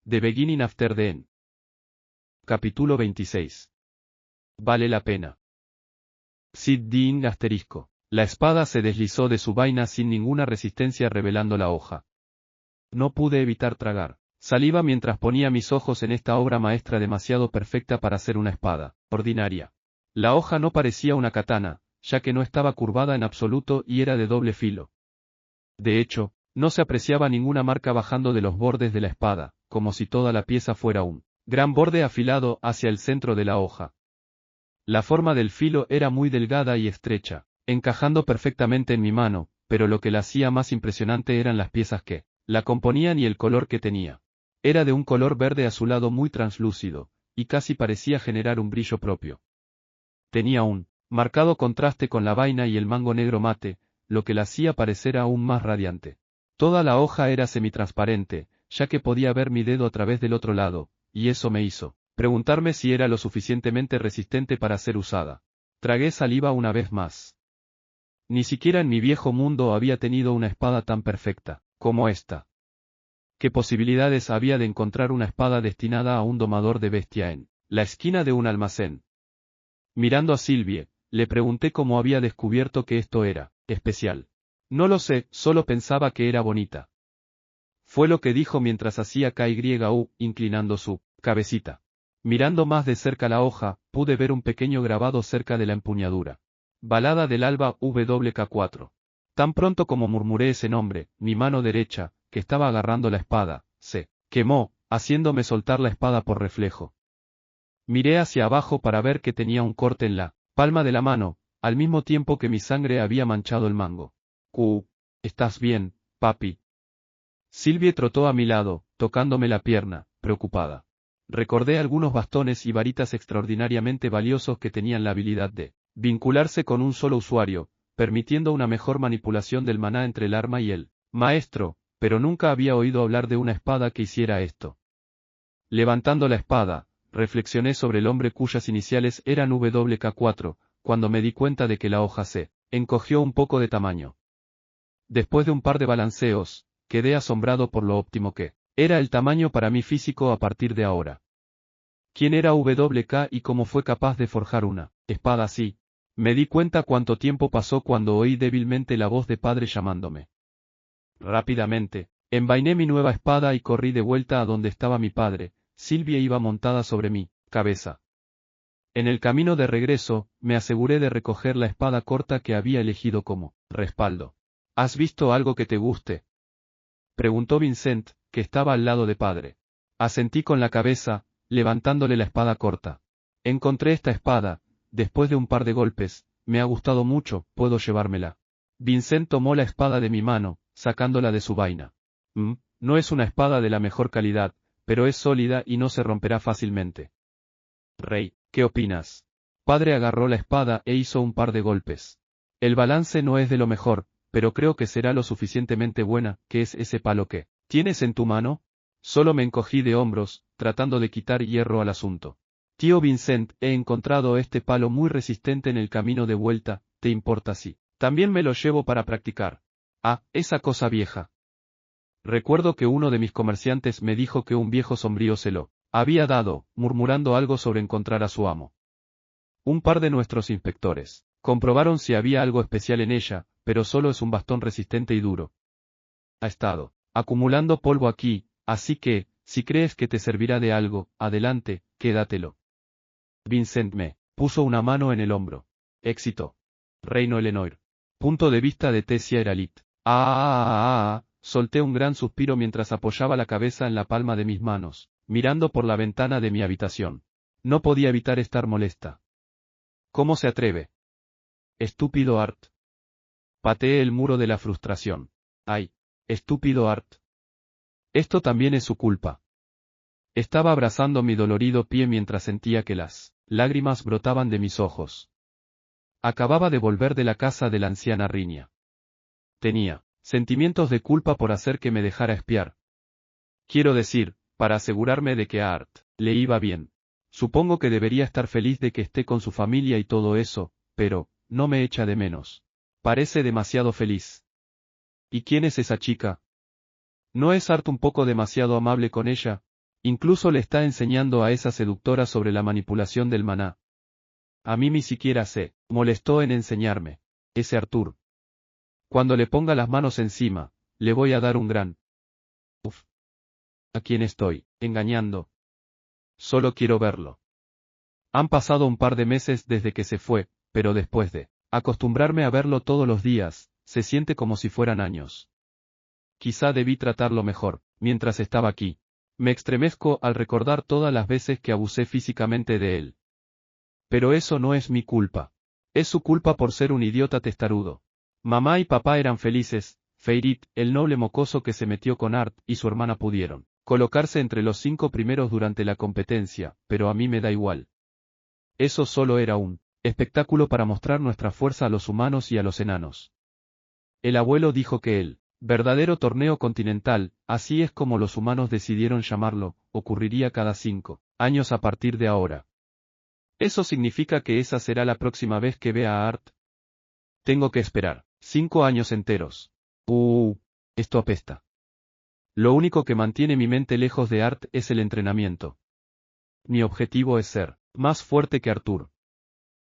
The Beginning After the End. Capítulo 26. Vale la pena. Sid Dean *. La espada se deslizó de su vaina sin ninguna resistencia revelando la hoja. No pude evitar tragar saliva mientras ponía mis ojos en esta obra maestra demasiado perfecta para ser una espada ordinaria. La hoja no parecía una katana, ya que no estaba curvada en absoluto y era de doble filo. De hecho, no se apreciaba ninguna marca bajando de los bordes de la espada, como si toda la pieza fuera un gran borde afilado hacia el centro de la hoja. La forma del filo era muy delgada y estrecha, encajando perfectamente en mi mano, pero lo que la hacía más impresionante eran las piezas que la componían y el color que tenía. Era de un color verde azulado muy translúcido, y casi parecía generar un brillo propio. Tenía un marcado contraste con la vaina y el mango negro mate, lo que la hacía parecer aún más radiante. Toda la hoja era semitransparente, ya que podía ver mi dedo a través del otro lado, y eso me hizo preguntarme si era lo suficientemente resistente para ser usada. Tragué saliva una vez más. Ni siquiera en mi viejo mundo había tenido una espada tan perfecta como esta. ¿Qué posibilidades había de encontrar una espada destinada a un domador de bestia en la esquina de un almacén? Mirando a Sylvie, le pregunté cómo había descubierto que esto era especial. No lo sé, solo pensaba que era bonita. Fue lo que dijo mientras hacía KYU, inclinando su cabecita. Mirando más de cerca la hoja, pude ver un pequeño grabado cerca de la empuñadura. Balada del alba WK4. Tan pronto como murmuré ese nombre, mi mano derecha, que estaba agarrando la espada, se quemó, haciéndome soltar la espada por reflejo. Miré hacia abajo para ver que tenía un corte en la palma de la mano, al mismo tiempo que mi sangre había manchado el mango. ¿Estás bien, papi? Sylvie trotó a mi lado, tocándome la pierna, preocupada. Recordé algunos bastones y varitas extraordinariamente valiosos que tenían la habilidad de vincularse con un solo usuario, permitiendo una mejor manipulación del maná entre el arma y el maestro, pero nunca había oído hablar de una espada que hiciera esto. Levantando la espada, reflexioné sobre el hombre cuyas iniciales eran WK4, cuando me di cuenta de que la hoja se encogió un poco de tamaño. Después de un par de balanceos, quedé asombrado por lo óptimo que era el tamaño para mí físico a partir de ahora. ¿Quién era WK y cómo fue capaz de forjar una espada así? Me di cuenta cuánto tiempo pasó cuando oí débilmente la voz de padre llamándome. Rápidamente, envainé mi nueva espada y corrí de vuelta a donde estaba mi padre. Sylvie iba montada sobre mi cabeza. En el camino de regreso, me aseguré de recoger la espada corta que había elegido como respaldo. ¿Has visto algo que te guste?, preguntó Vincent, que estaba al lado de padre. Asentí con la cabeza, levantándole la espada corta. Encontré esta espada, después de un par de golpes, me ha gustado mucho, puedo llevármela. Vincent tomó la espada de mi mano, sacándola de su vaina. No es una espada de la mejor calidad, pero es sólida y no se romperá fácilmente. Rey, ¿qué opinas? Padre agarró la espada e hizo un par de golpes. El balance no es de lo mejor, pero creo que será lo suficientemente buena. ¿Qué es ese palo que tienes en tu mano? Solo me encogí de hombros, tratando de quitar hierro al asunto. Tío Vincent, he encontrado este palo muy resistente en el camino de vuelta, ¿te importa si también me lo llevo para practicar? Ah, esa cosa vieja. Recuerdo que uno de mis comerciantes me dijo que un viejo sombrío se lo había dado, murmurando algo sobre encontrar a su amo. Un par de nuestros inspectores comprobaron si había algo especial en ella, pero solo es un bastón resistente y duro. Ha estado acumulando polvo aquí, así que, si crees que te servirá de algo, adelante, quédatelo. Vincent me puso una mano en el hombro. Éxito. Reino Elenoir. Punto de vista de Tessia Eralit. Solté un gran suspiro mientras apoyaba la cabeza en la palma de mis manos, mirando por la ventana de mi habitación. No podía evitar estar molesta. ¿Cómo se atreve? Estúpido Art. Pateé el muro de la frustración. ¡Ay! Estúpido Art. Esto también es su culpa. Estaba abrazando mi dolorido pie mientras sentía que las lágrimas brotaban de mis ojos. Acababa de volver de la casa de la anciana Rinia. Tenía sentimientos de culpa por hacer que me dejara espiar. Quiero decir, para asegurarme de que a Art le iba bien. Supongo que debería estar feliz de que esté con su familia y todo eso, pero no me echa de menos. Parece demasiado feliz. ¿Y quién es esa chica? ¿No es Art un poco demasiado amable con ella? Incluso le está enseñando a esa seductora sobre la manipulación del maná. A mí ni siquiera se molestó en enseñarme. Ese Artur. Cuando le ponga las manos encima, le voy a dar un gran... Uf. ¿A quién estoy engañando? Solo quiero verlo. Han pasado un par de meses desde que se fue, pero después de acostumbrarme a verlo todos los días, se siente como si fueran años. Quizá debí tratarlo mejor, mientras estaba aquí. Me estremezco al recordar todas las veces que abusé físicamente de él. Pero eso no es mi culpa. Es su culpa por ser un idiota testarudo. Mamá y papá eran felices, Feirit, el noble mocoso que se metió con Art, y su hermana pudieron colocarse entre los 5 primeros durante la competencia, pero a mí me da igual. Eso solo era un espectáculo para mostrar nuestra fuerza a los humanos y a los enanos. El abuelo dijo que el verdadero torneo continental, así es como los humanos decidieron llamarlo, ocurriría cada 5 años a partir de ahora. ¿Eso significa que esa será la próxima vez que vea a Art? Tengo que esperar 5 años enteros. Esto apesta. Lo único que mantiene mi mente lejos de Art es el entrenamiento. Mi objetivo es ser más fuerte que Artur.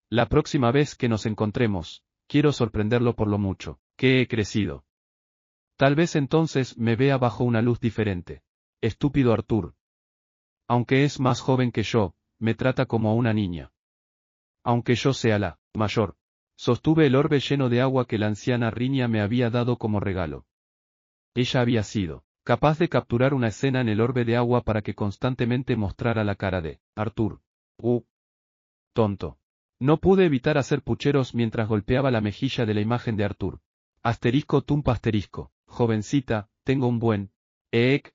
La próxima vez que nos encontremos, quiero sorprenderlo por lo mucho que he crecido. Tal vez entonces me vea bajo una luz diferente. Estúpido Artur. Aunque es más joven que yo, me trata como a una niña. Aunque yo sea la mayor. Sostuve el orbe lleno de agua que la anciana Rinia me había dado como regalo. Ella había sido capaz de capturar una escena en el orbe de agua para que constantemente mostrara la cara de Artur. Tonto. No pude evitar hacer pucheros mientras golpeaba la mejilla de la imagen de Artur. Asterisco tumpa asterisco. Jovencita, tengo un buen...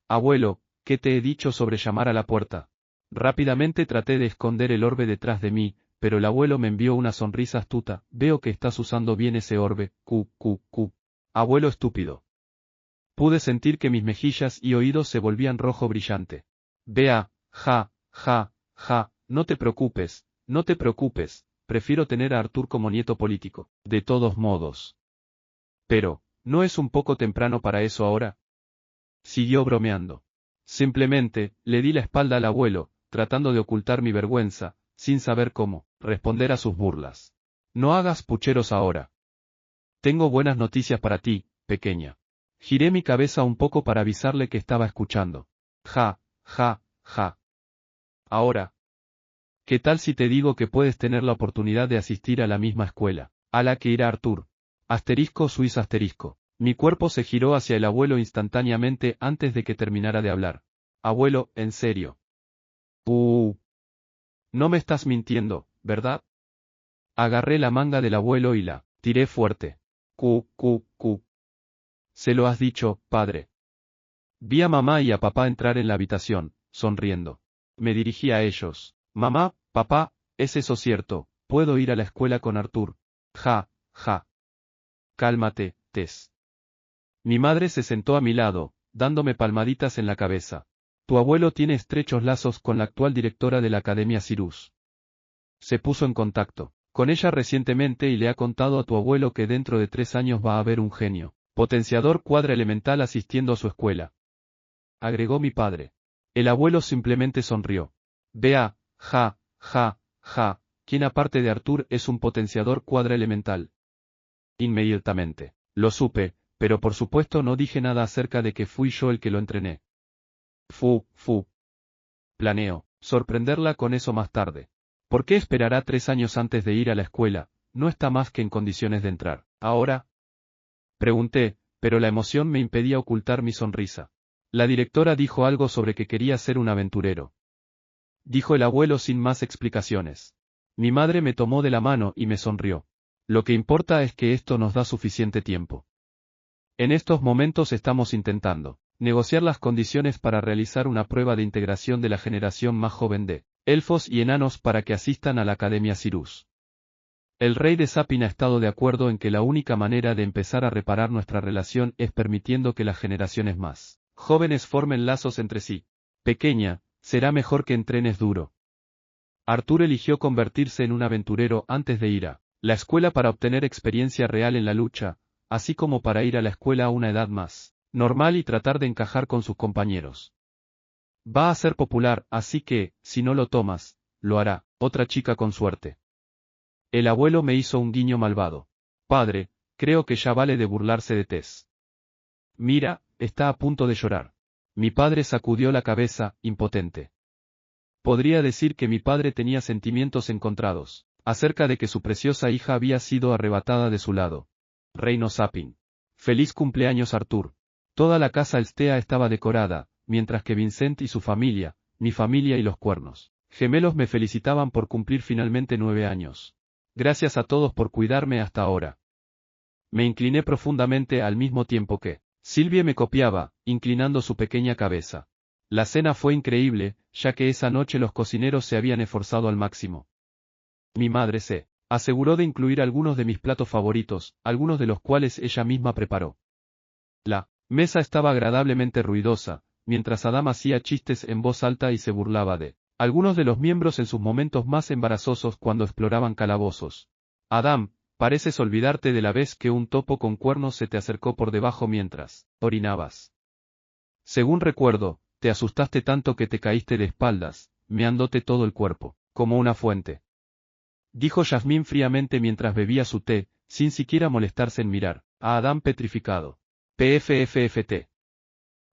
abuelo, ¿qué te he dicho sobre llamar a la puerta? Rápidamente traté de esconder el orbe detrás de mí, pero el abuelo me envió una sonrisa astuta. Veo que estás usando bien ese orbe, Abuelo estúpido. Pude sentir que mis mejillas y oídos se volvían rojo brillante. Vea, ja, no te preocupes, prefiero tener a Artur como nieto político, de todos modos. Pero, ¿no es un poco temprano para eso ahora? Siguió bromeando. Simplemente, le di la espalda al abuelo, tratando de ocultar mi vergüenza, sin saber cómo responder a sus burlas. No hagas pucheros ahora. Tengo buenas noticias para ti, pequeña. Giré mi cabeza un poco para avisarle que estaba escuchando. Ja. Ahora. ¿Qué tal si te digo que puedes tener la oportunidad de asistir a la misma escuela a la que irá Artur? Asterisco Suiza asterisco. Mi cuerpo se giró hacia el abuelo instantáneamente antes de que terminara de hablar. Abuelo, en serio. No me estás mintiendo, ¿verdad? Agarré la manga del abuelo y la tiré fuerte. Se lo has dicho, padre. Vi a mamá y a papá entrar en la habitación, sonriendo. Me dirigí a ellos. Mamá, papá, ¿es eso cierto? ¿Puedo ir a la escuela con Artur? Ja. Cálmate, Tess. Mi madre se sentó a mi lado, dándome palmaditas en la cabeza. Tu abuelo tiene estrechos lazos con la actual directora de la Academia Cyrus. Se puso en contacto con ella recientemente y le ha contado a tu abuelo que dentro de 3 años va a haber un genio potenciador cuadra elemental asistiendo a su escuela. Agregó mi padre. El abuelo simplemente sonrió. Vea, ja, ¿quién aparte de Artur es un potenciador cuadra elemental? Inmediatamente. Lo supe, pero por supuesto no dije nada acerca de que fui yo el que lo entrené. Planeo sorprenderla con eso más tarde. ¿Por qué esperará 3 años antes de ir a la escuela? No está más que en condiciones de entrar. ¿Ahora? Pregunté, pero la emoción me impedía ocultar mi sonrisa. La directora dijo algo sobre que quería ser un aventurero. Dijo el abuelo sin más explicaciones. Mi madre me tomó de la mano y me sonrió. Lo que importa es que esto nos da suficiente tiempo. En estos momentos estamos intentando negociar las condiciones para realizar una prueba de integración de la generación más joven de elfos y enanos para que asistan a la Academia Cyrus. El rey de Sapin ha estado de acuerdo en que la única manera de empezar a reparar nuestra relación es permitiendo que las generaciones más jóvenes formen lazos entre sí. Pequeña, será mejor que entrenes duro. Artur eligió convertirse en un aventurero antes de ir a la escuela para obtener experiencia real en la lucha, así como para ir a la escuela a una edad más normal y tratar de encajar con sus compañeros. Va a ser popular, así que, si no lo tomas, lo hará otra chica con suerte. El abuelo me hizo un guiño malvado. Padre, creo que ya vale de burlarse de Tess. Mira, está a punto de llorar. Mi padre sacudió la cabeza, impotente. Podría decir que mi padre tenía sentimientos encontrados, acerca de que su preciosa hija había sido arrebatada de su lado. Reino Sapin. Feliz cumpleaños Arthur. Toda la casa Elstea estaba decorada, mientras que Vincent y su familia, mi familia y los cuernos gemelos me felicitaban por cumplir finalmente 9 años. Gracias a todos por cuidarme hasta ahora. Me incliné profundamente al mismo tiempo que Sylvie me copiaba, inclinando su pequeña cabeza. La cena fue increíble, ya que esa noche los cocineros se habían esforzado al máximo. Mi madre se aseguró de incluir algunos de mis platos favoritos, algunos de los cuales ella misma preparó. La mesa estaba agradablemente ruidosa, mientras Adam hacía chistes en voz alta y se burlaba de algunos de los miembros en sus momentos más embarazosos cuando exploraban calabozos. Adam, pareces olvidarte de la vez que un topo con cuernos se te acercó por debajo mientras orinabas. Según recuerdo, te asustaste tanto que te caíste de espaldas, meándote todo el cuerpo, como una fuente. Dijo Jasmine fríamente mientras bebía su té, sin siquiera molestarse en mirar a Adam petrificado. PFFFT.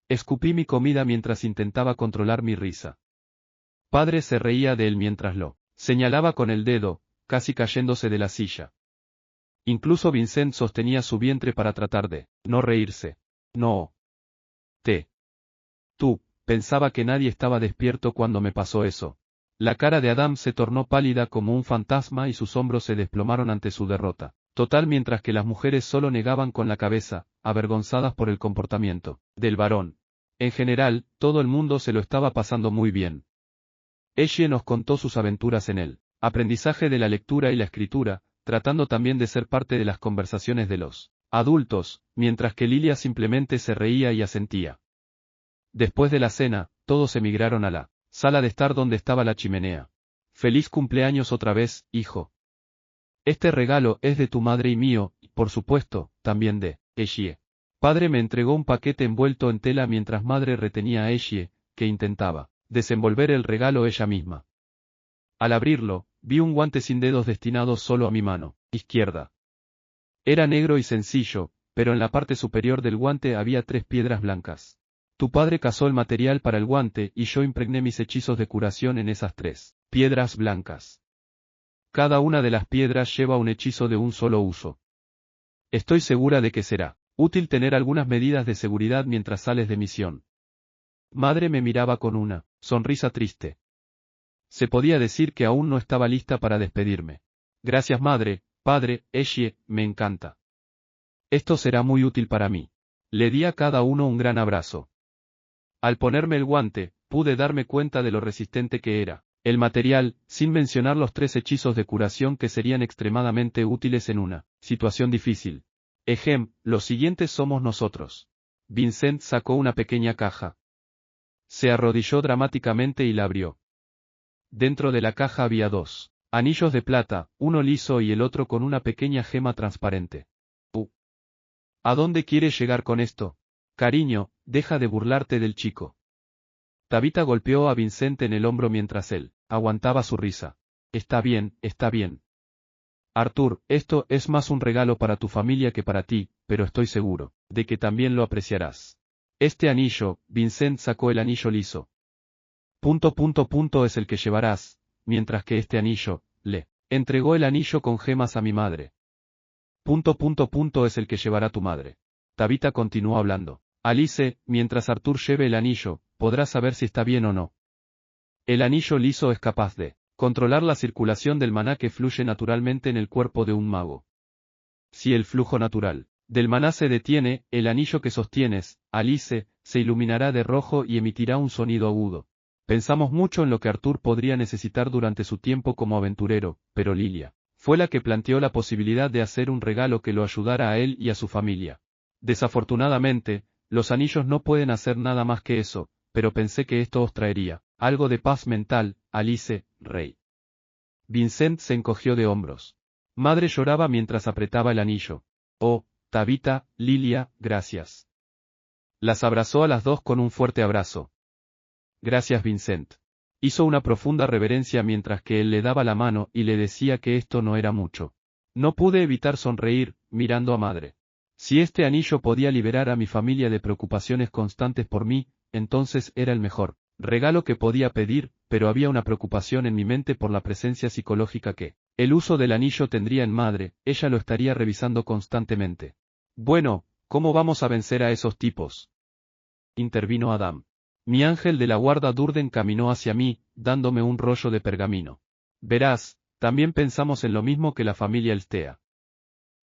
Escupí mi comida mientras intentaba controlar mi risa. Padre se reía de él mientras lo señalaba con el dedo, casi cayéndose de la silla. Incluso Vincent sostenía su vientre para tratar de no reírse. No. Tú, pensaba que nadie estaba despierto cuando me pasó eso. La cara de Adam se tornó pálida como un fantasma y sus hombros se desplomaron ante su derrota total mientras que las mujeres solo negaban con la cabeza, avergonzadas por el comportamiento del varón. En general, todo el mundo se lo estaba pasando muy bien. Eshe nos contó sus aventuras en el aprendizaje de la lectura y la escritura, tratando también de ser parte de las conversaciones de los adultos, mientras que Lilia simplemente se reía y asentía. Después de la cena, todos emigraron a la sala de estar donde estaba la chimenea. Feliz cumpleaños otra vez, hijo. Este regalo es de tu madre y mío, y por supuesto, también de Eshe. Padre me entregó un paquete envuelto en tela mientras madre retenía a Eshe, que intentaba desenvolver el regalo ella misma. Al abrirlo, vi un guante sin dedos destinado solo a mi mano izquierda. Era negro y sencillo, pero en la parte superior del guante había 3 piedras blancas. Tu padre cazó el material para el guante y yo impregné mis hechizos de curación en esas 3 piedras blancas. Cada una de las piedras lleva un hechizo de un solo uso. Estoy segura de que será útil tener algunas medidas de seguridad mientras sales de misión. Madre me miraba con una sonrisa triste. Se podía decir que aún no estaba lista para despedirme. Gracias madre, padre, Eshe, me encanta. Esto será muy útil para mí. Le di a cada uno un gran abrazo. Al ponerme el guante, pude darme cuenta de lo resistente que era el material, sin mencionar los 3 hechizos de curación que serían extremadamente útiles en una situación difícil. Los siguientes somos nosotros. Vincent sacó una pequeña caja. Se arrodilló dramáticamente y la abrió. Dentro de la caja había 2 anillos de plata, uno liso y el otro con una pequeña gema transparente. ¿A dónde quieres llegar con esto? Cariño, deja de burlarte del chico. Tabitha golpeó a Vincent en el hombro mientras él aguantaba su risa. Está bien, está bien. Arthur, esto es más un regalo para tu familia que para ti, pero estoy seguro de que también lo apreciarás. Este anillo, Vincent sacó el anillo liso. Es el que llevarás, mientras que este anillo, le entregó el anillo con gemas a mi madre. Es el que llevará tu madre. Tabitha continuó hablando. Alice, mientras Arthur lleve el anillo, podrás saber si está bien o no. El anillo liso es capaz de controlar la circulación del maná que fluye naturalmente en el cuerpo de un mago. Si el flujo natural del maná se detiene, el anillo que sostienes, Alice, se iluminará de rojo y emitirá un sonido agudo. Pensamos mucho en lo que Arthur podría necesitar durante su tiempo como aventurero, pero Lilia fue la que planteó la posibilidad de hacer un regalo que lo ayudara a él y a su familia. Desafortunadamente, los anillos no pueden hacer nada más que eso, pero pensé que esto os traería algo de paz mental, Alice, Rey. Vincent se encogió de hombros. Madre lloraba mientras apretaba el anillo. Oh, Tabitha, Lilia, gracias. Las abrazó a las dos con un fuerte abrazo. Gracias, Vincent. Hizo una profunda reverencia mientras que él le daba la mano y le decía que esto no era mucho. No pude evitar sonreír, mirando a madre. Si este anillo podía liberar a mi familia de preocupaciones constantes por mí, entonces era el mejor regalo que podía pedir, pero había una preocupación en mi mente por la presencia psicológica que el uso del anillo tendría en madre, ella lo estaría revisando constantemente. Bueno, ¿cómo vamos a vencer a esos tipos?, intervino Adam. Mi ángel de la guarda Durden caminó hacia mí, dándome un rollo de pergamino. Verás, también pensamos en lo mismo que la familia Elstea.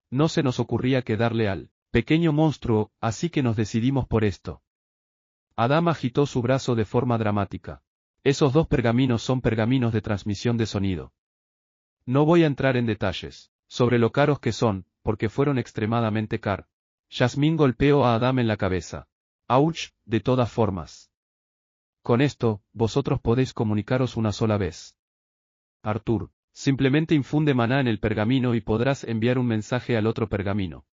No se nos ocurría que darle al pequeño monstruo, así que nos decidimos por esto. Adam agitó su brazo de forma dramática. Esos 2 pergaminos son pergaminos de transmisión de sonido. No voy a entrar en detalles sobre lo caros que son, porque fueron extremadamente caros. Jasmine golpeó a Adam en la cabeza. Ouch, de todas formas. Con esto, vosotros podéis comunicaros una sola vez. Arthur, simplemente infunde maná en el pergamino y podrás enviar un mensaje al otro pergamino.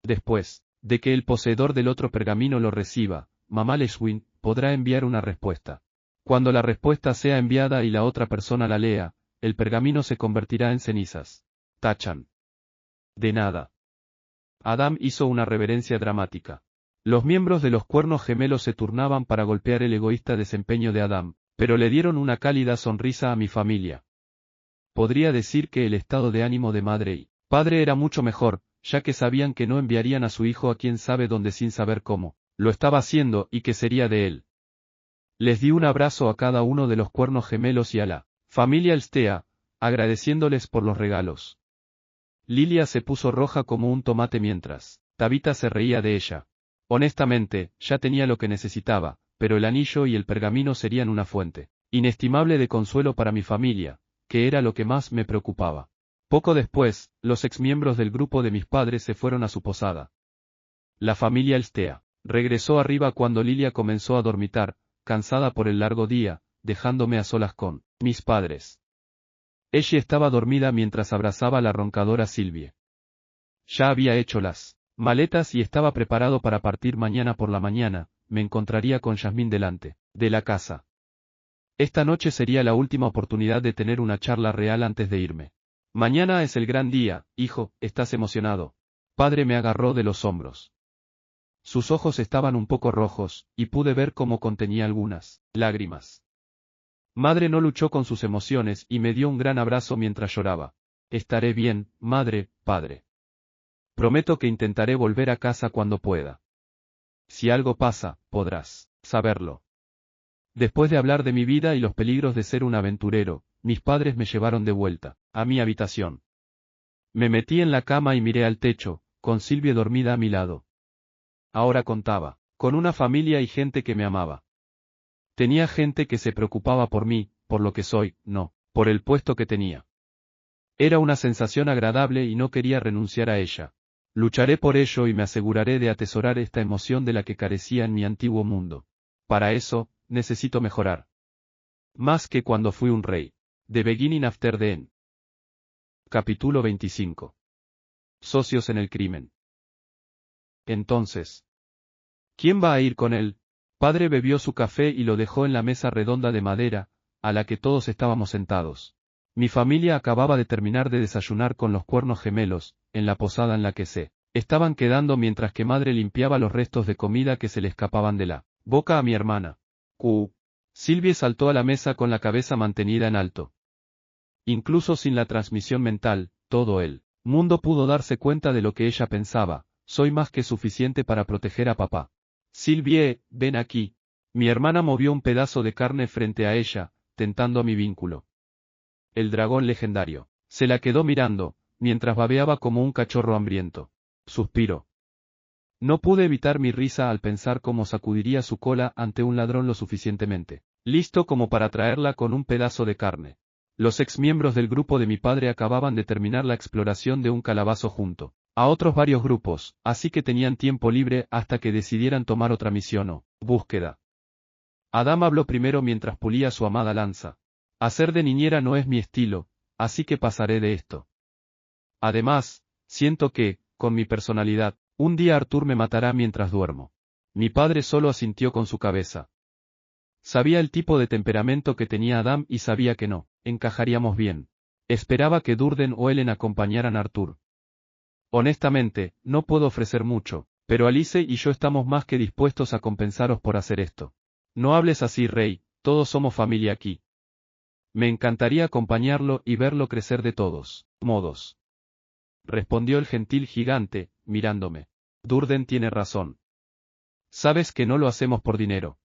Después de que el poseedor del otro pergamino lo reciba, Mamá Leshwin podrá enviar una respuesta. Cuando la respuesta sea enviada y la otra persona la lea, el pergamino se convertirá en cenizas. Tachan. De nada. Adam hizo una reverencia dramática. Los miembros de los cuernos gemelos se turnaban para golpear el egoísta desempeño de Adam, pero le dieron una cálida sonrisa a mi familia. Podría decir que el estado de ánimo de madre y padre era mucho mejor, ya que sabían que no enviarían a su hijo a quién sabe dónde sin saber cómo lo estaba haciendo y qué sería de él. Les di un abrazo a cada uno de los cuernos gemelos y a la familia Elstea, agradeciéndoles por los regalos. Lilia se puso roja como un tomate mientras Tabitha se reía de ella. Honestamente, ya tenía lo que necesitaba, pero el anillo y el pergamino serían una fuente inestimable de consuelo para mi familia, que era lo que más me preocupaba. Poco después, los exmiembros del grupo de mis padres se fueron a su posada. La familia Elstea regresó arriba cuando Lilia comenzó a dormitar, cansada por el largo día, dejándome a solas con mis padres. Ella estaba dormida mientras abrazaba a la roncadora Sylvie. Ya había hecho las maletas y estaba preparado para partir mañana por la mañana, me encontraría con Jasmine delante de la casa. Esta noche sería la última oportunidad de tener una charla real antes de irme. Mañana es el gran día, hijo, ¿estás emocionado? Padre me agarró de los hombros. Sus ojos estaban un poco rojos, y pude ver cómo contenía algunas lágrimas. Madre no luchó con sus emociones y me dio un gran abrazo mientras lloraba. Estaré bien, madre, padre. Prometo que intentaré volver a casa cuando pueda. Si algo pasa, podrás saberlo. Después de hablar de mi vida y los peligros de ser un aventurero, mis padres me llevaron de vuelta a mi habitación. Me metí en la cama y miré al techo, con Sylvie dormida a mi lado. Ahora contaba con una familia y gente que me amaba. Tenía gente que se preocupaba por mí, por lo que soy, no, por el puesto que tenía. Era una sensación agradable y no quería renunciar a ella. Lucharé por ello y me aseguraré de atesorar esta emoción de la que carecía en mi antiguo mundo. Para eso, necesito mejorar. Más que cuando fui un rey. The Beginning After the End. Capítulo 25. Socios en el crimen. Entonces, ¿quién va a ir con él? Padre bebió su café y lo dejó en la mesa redonda de madera, a la que todos estábamos sentados. Mi familia acababa de terminar de desayunar con los cuernos gemelos, en la posada en la que se estaban quedando mientras que madre limpiaba los restos de comida que se le escapaban de la boca a mi hermana. Sylvie saltó a la mesa con la cabeza mantenida en alto. Incluso sin la transmisión mental, todo el mundo pudo darse cuenta de lo que ella pensaba. Soy más que suficiente para proteger a papá. Sylvie, ven aquí. Mi hermana movió un pedazo de carne frente a ella, tentando a mi vínculo. El dragón legendario se la quedó mirando, mientras babeaba como un cachorro hambriento. Suspiró. No pude evitar mi risa al pensar cómo sacudiría su cola ante un ladrón lo suficientemente listo como para traerla con un pedazo de carne. Los exmiembros del grupo de mi padre acababan de terminar la exploración de un calabazo junto a otros varios grupos, así que tenían tiempo libre hasta que decidieran tomar otra misión o búsqueda. Adam habló primero mientras pulía su amada lanza. Hacer de niñera no es mi estilo, así que pasaré de esto. Además, siento que, con mi personalidad, un día Arthur me matará mientras duermo. Mi padre solo asintió con su cabeza. Sabía el tipo de temperamento que tenía Adam y sabía que no encajaríamos bien. Esperaba que Durden o Ellen acompañaran a Arthur. Honestamente, no puedo ofrecer mucho, pero Alice y yo estamos más que dispuestos a compensaros por hacer esto. No hables así, Rey, todos somos familia aquí. Me encantaría acompañarlo y verlo crecer de todos modos. Respondió el gentil gigante, mirándome. Durden tiene razón. Sabes que no lo hacemos por dinero.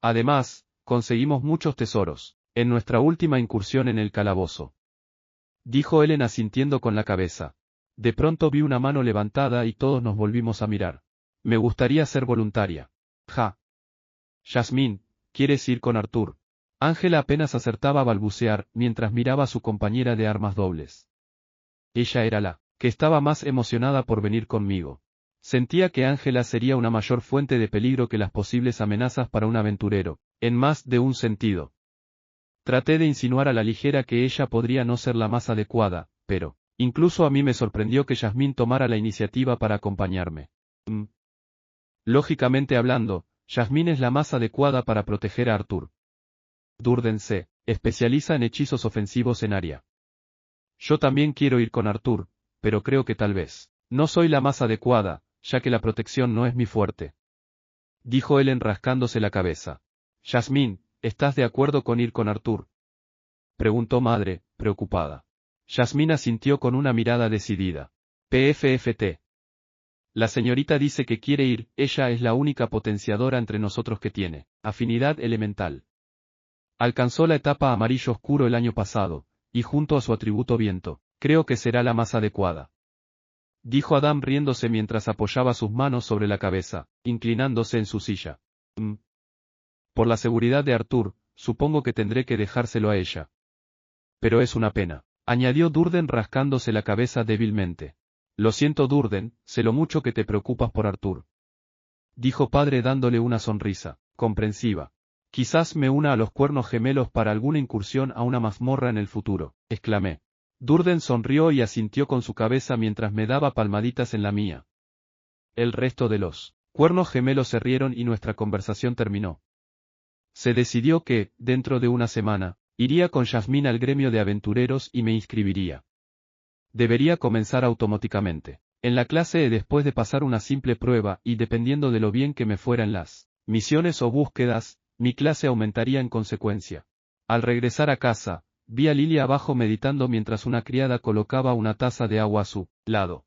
Además, conseguimos muchos tesoros, en nuestra última incursión en el calabozo. Dijo Ellen asintiendo con la cabeza. De pronto vi una mano levantada y todos nos volvimos a mirar. Me gustaría ser voluntaria. Ja. Jasmine, ¿quieres ir con Arthur? Ángela apenas acertaba a balbucear mientras miraba a su compañera de armas dobles. Ella era la que estaba más emocionada por venir conmigo. Sentía que Ángela sería una mayor fuente de peligro que las posibles amenazas para un aventurero, en más de un sentido. Traté de insinuar a la ligera que ella podría no ser la más adecuada, pero, incluso a mí me sorprendió que Jasmine tomara la iniciativa para acompañarme. Lógicamente hablando, Jasmine es la más adecuada para proteger a Arthur. Durden se especializa en hechizos ofensivos en área. Yo también quiero ir con Arthur, pero creo que tal vez no soy la más adecuada, ya que la protección no es mi fuerte. Dijo Ellen rascándose la cabeza. Jasmine, ¿estás de acuerdo con ir con Arthur? Preguntó madre, preocupada. Jasmine asintió con una mirada decidida. PFFT. La señorita dice que quiere ir, ella es la única potenciadora entre nosotros que tiene afinidad elemental. Alcanzó la etapa amarillo oscuro el año pasado, y junto a su atributo viento, creo que será la más adecuada. Dijo Adam riéndose mientras apoyaba sus manos sobre la cabeza, inclinándose en su silla. Por la seguridad de Arthur, supongo que tendré que dejárselo a ella. Pero es una pena, añadió Durden rascándose la cabeza débilmente. Lo siento Durden, sé lo mucho que te preocupas por Arthur. Dijo padre dándole una sonrisa, comprensiva. Quizás me una a los cuernos gemelos para alguna incursión a una mazmorra en el futuro, exclamé. Durden sonrió y asintió con su cabeza mientras me daba palmaditas en la mía. El resto de los cuernos gemelos se rieron y nuestra conversación terminó. Se decidió que, dentro de una semana, iría con Jasmine al gremio de aventureros y me inscribiría. Debería comenzar automáticamente en la clase después de pasar una simple prueba y dependiendo de lo bien que me fueran las misiones o búsquedas, mi clase aumentaría en consecuencia. Al regresar a casa, vi a Lily abajo meditando mientras una criada colocaba una taza de agua a su lado.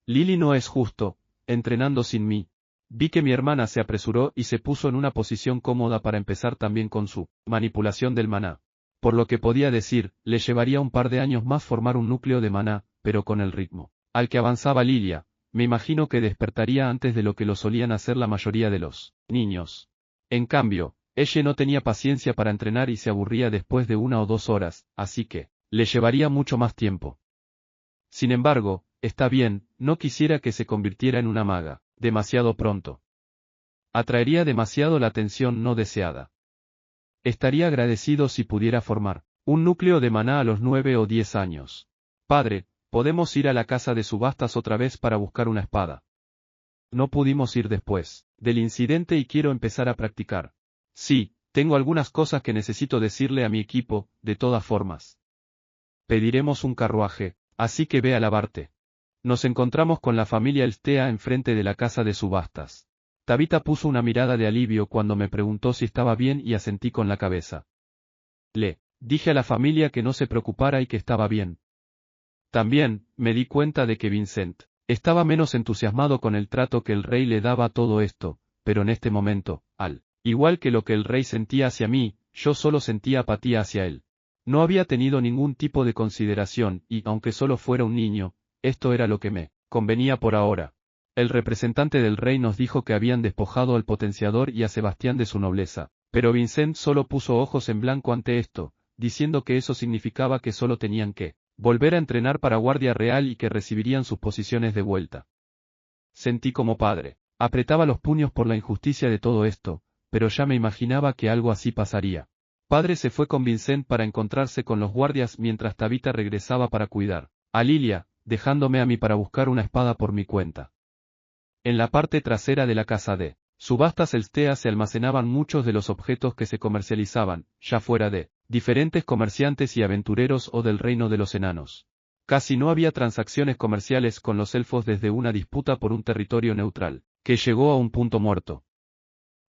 Lily no es justo, entrenando sin mí. Vi que mi hermana se apresuró y se puso en una posición cómoda para empezar también con su manipulación del maná. Por lo que podía decir, le llevaría un par de años más formar un núcleo de maná, pero con el ritmo al que avanzaba Lilia, me imagino que despertaría antes de lo que lo solían hacer la mayoría de los niños. En cambio, ella no tenía paciencia para entrenar y se aburría después de 1 o 2 horas, así que le llevaría mucho más tiempo. Sin embargo, está bien, no quisiera que se convirtiera en una maga, demasiado pronto. Atraería demasiado la atención no deseada. Estaría agradecido si pudiera formar un núcleo de maná a los 9 o 10 años. Padre, podemos ir a la casa de subastas otra vez para buscar una espada. No pudimos ir después del incidente y quiero empezar a practicar. Sí, tengo algunas cosas que necesito decirle a mi equipo, de todas formas. Pediremos un carruaje, así que ve a lavarte. Nos encontramos con la familia Elstea enfrente de la casa de subastas. Tabitha puso una mirada de alivio cuando me preguntó si estaba bien y asentí con la cabeza. Le dije a la familia que no se preocupara y que estaba bien. También, me di cuenta de que Vincent estaba menos entusiasmado con el trato que el rey le daba a todo esto, pero en este momento, al igual que lo que el rey sentía hacia mí, yo solo sentía apatía hacia él. No había tenido ningún tipo de consideración y, aunque solo fuera un niño, esto era lo que me convenía por ahora. El representante del rey nos dijo que habían despojado al potenciador y a Sebastián de su nobleza, pero Vincent solo puso ojos en blanco ante esto, diciendo que eso significaba que solo tenían que volver a entrenar para Guardia Real y que recibirían sus posiciones de vuelta. Sentí como padre. Apretaba los puños por la injusticia de todo esto, pero ya me imaginaba que algo así pasaría. Padre se fue con Vincent para encontrarse con los guardias mientras Tabitha regresaba para cuidar a Lilia, dejándome a mí para buscar una espada por mi cuenta. En la parte trasera de la casa de Subastas Elstea se almacenaban muchos de los objetos que se comercializaban, ya fuera de diferentes comerciantes y aventureros o del reino de los enanos. Casi no había transacciones comerciales con los elfos desde una disputa por un territorio neutral, que llegó a un punto muerto.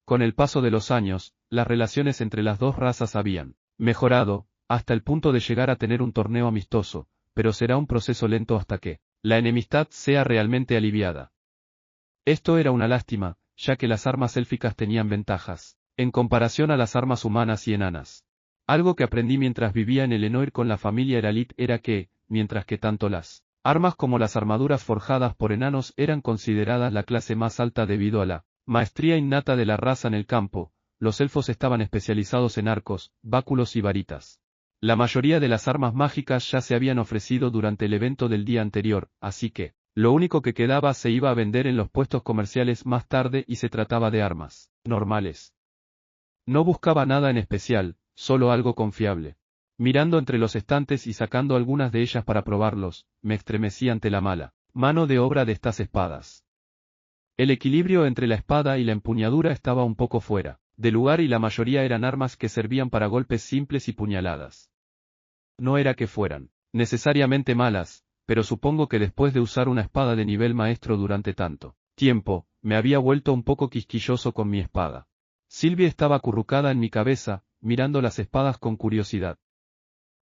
Con el paso de los años, las relaciones entre las dos razas habían mejorado, hasta el punto de llegar a tener un torneo amistoso, pero será un proceso lento hasta que la enemistad sea realmente aliviada. Esto era una lástima, ya que las armas élficas tenían ventajas, en comparación a las armas humanas y enanas. Algo que aprendí mientras vivía en Elenoir con la familia Eralit era que, mientras que tanto las armas como las armaduras forjadas por enanos eran consideradas la clase más alta debido a la maestría innata de la raza en el campo, los elfos estaban especializados en arcos, báculos y varitas. La mayoría de las armas mágicas ya se habían ofrecido durante el evento del día anterior, así que lo único que quedaba se iba a vender en los puestos comerciales más tarde y se trataba de armas normales. No buscaba nada en especial, solo algo confiable. Mirando entre los estantes y sacando algunas de ellas para probarlos, me estremecí ante la mala mano de obra de estas espadas. El equilibrio entre la espada y la empuñadura estaba un poco fuera de lugar y la mayoría eran armas que servían para golpes simples y puñaladas. No era que fueran necesariamente malas, pero supongo que después de usar una espada de nivel maestro durante tanto tiempo, me había vuelto un poco quisquilloso con mi espada. Sylvie estaba acurrucada en mi cabeza, mirando las espadas con curiosidad.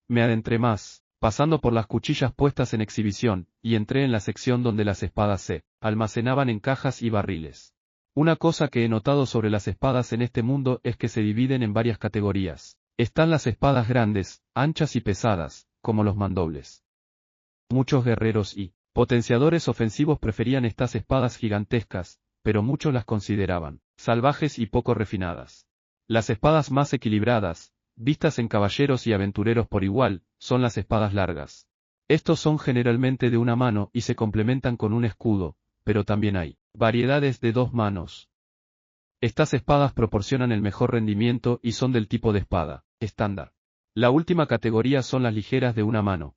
Me adentré más, pasando por las cuchillas puestas en exhibición, y entré en la sección donde las espadas se almacenaban en cajas y barriles. Una cosa que he notado sobre las espadas en este mundo es que se dividen en varias categorías. Están las espadas grandes, anchas y pesadas, como los mandobles. Muchos guerreros y potenciadores ofensivos preferían estas espadas gigantescas, pero muchos las consideraban salvajes y poco refinadas. Las espadas más equilibradas, vistas en caballeros y aventureros por igual, son las espadas largas. Estos son generalmente de una mano y se complementan con un escudo, pero también hay variedades de 2 manos. Estas espadas proporcionan el mejor rendimiento y son del tipo de espada estándar. La última categoría son las ligeras de una mano.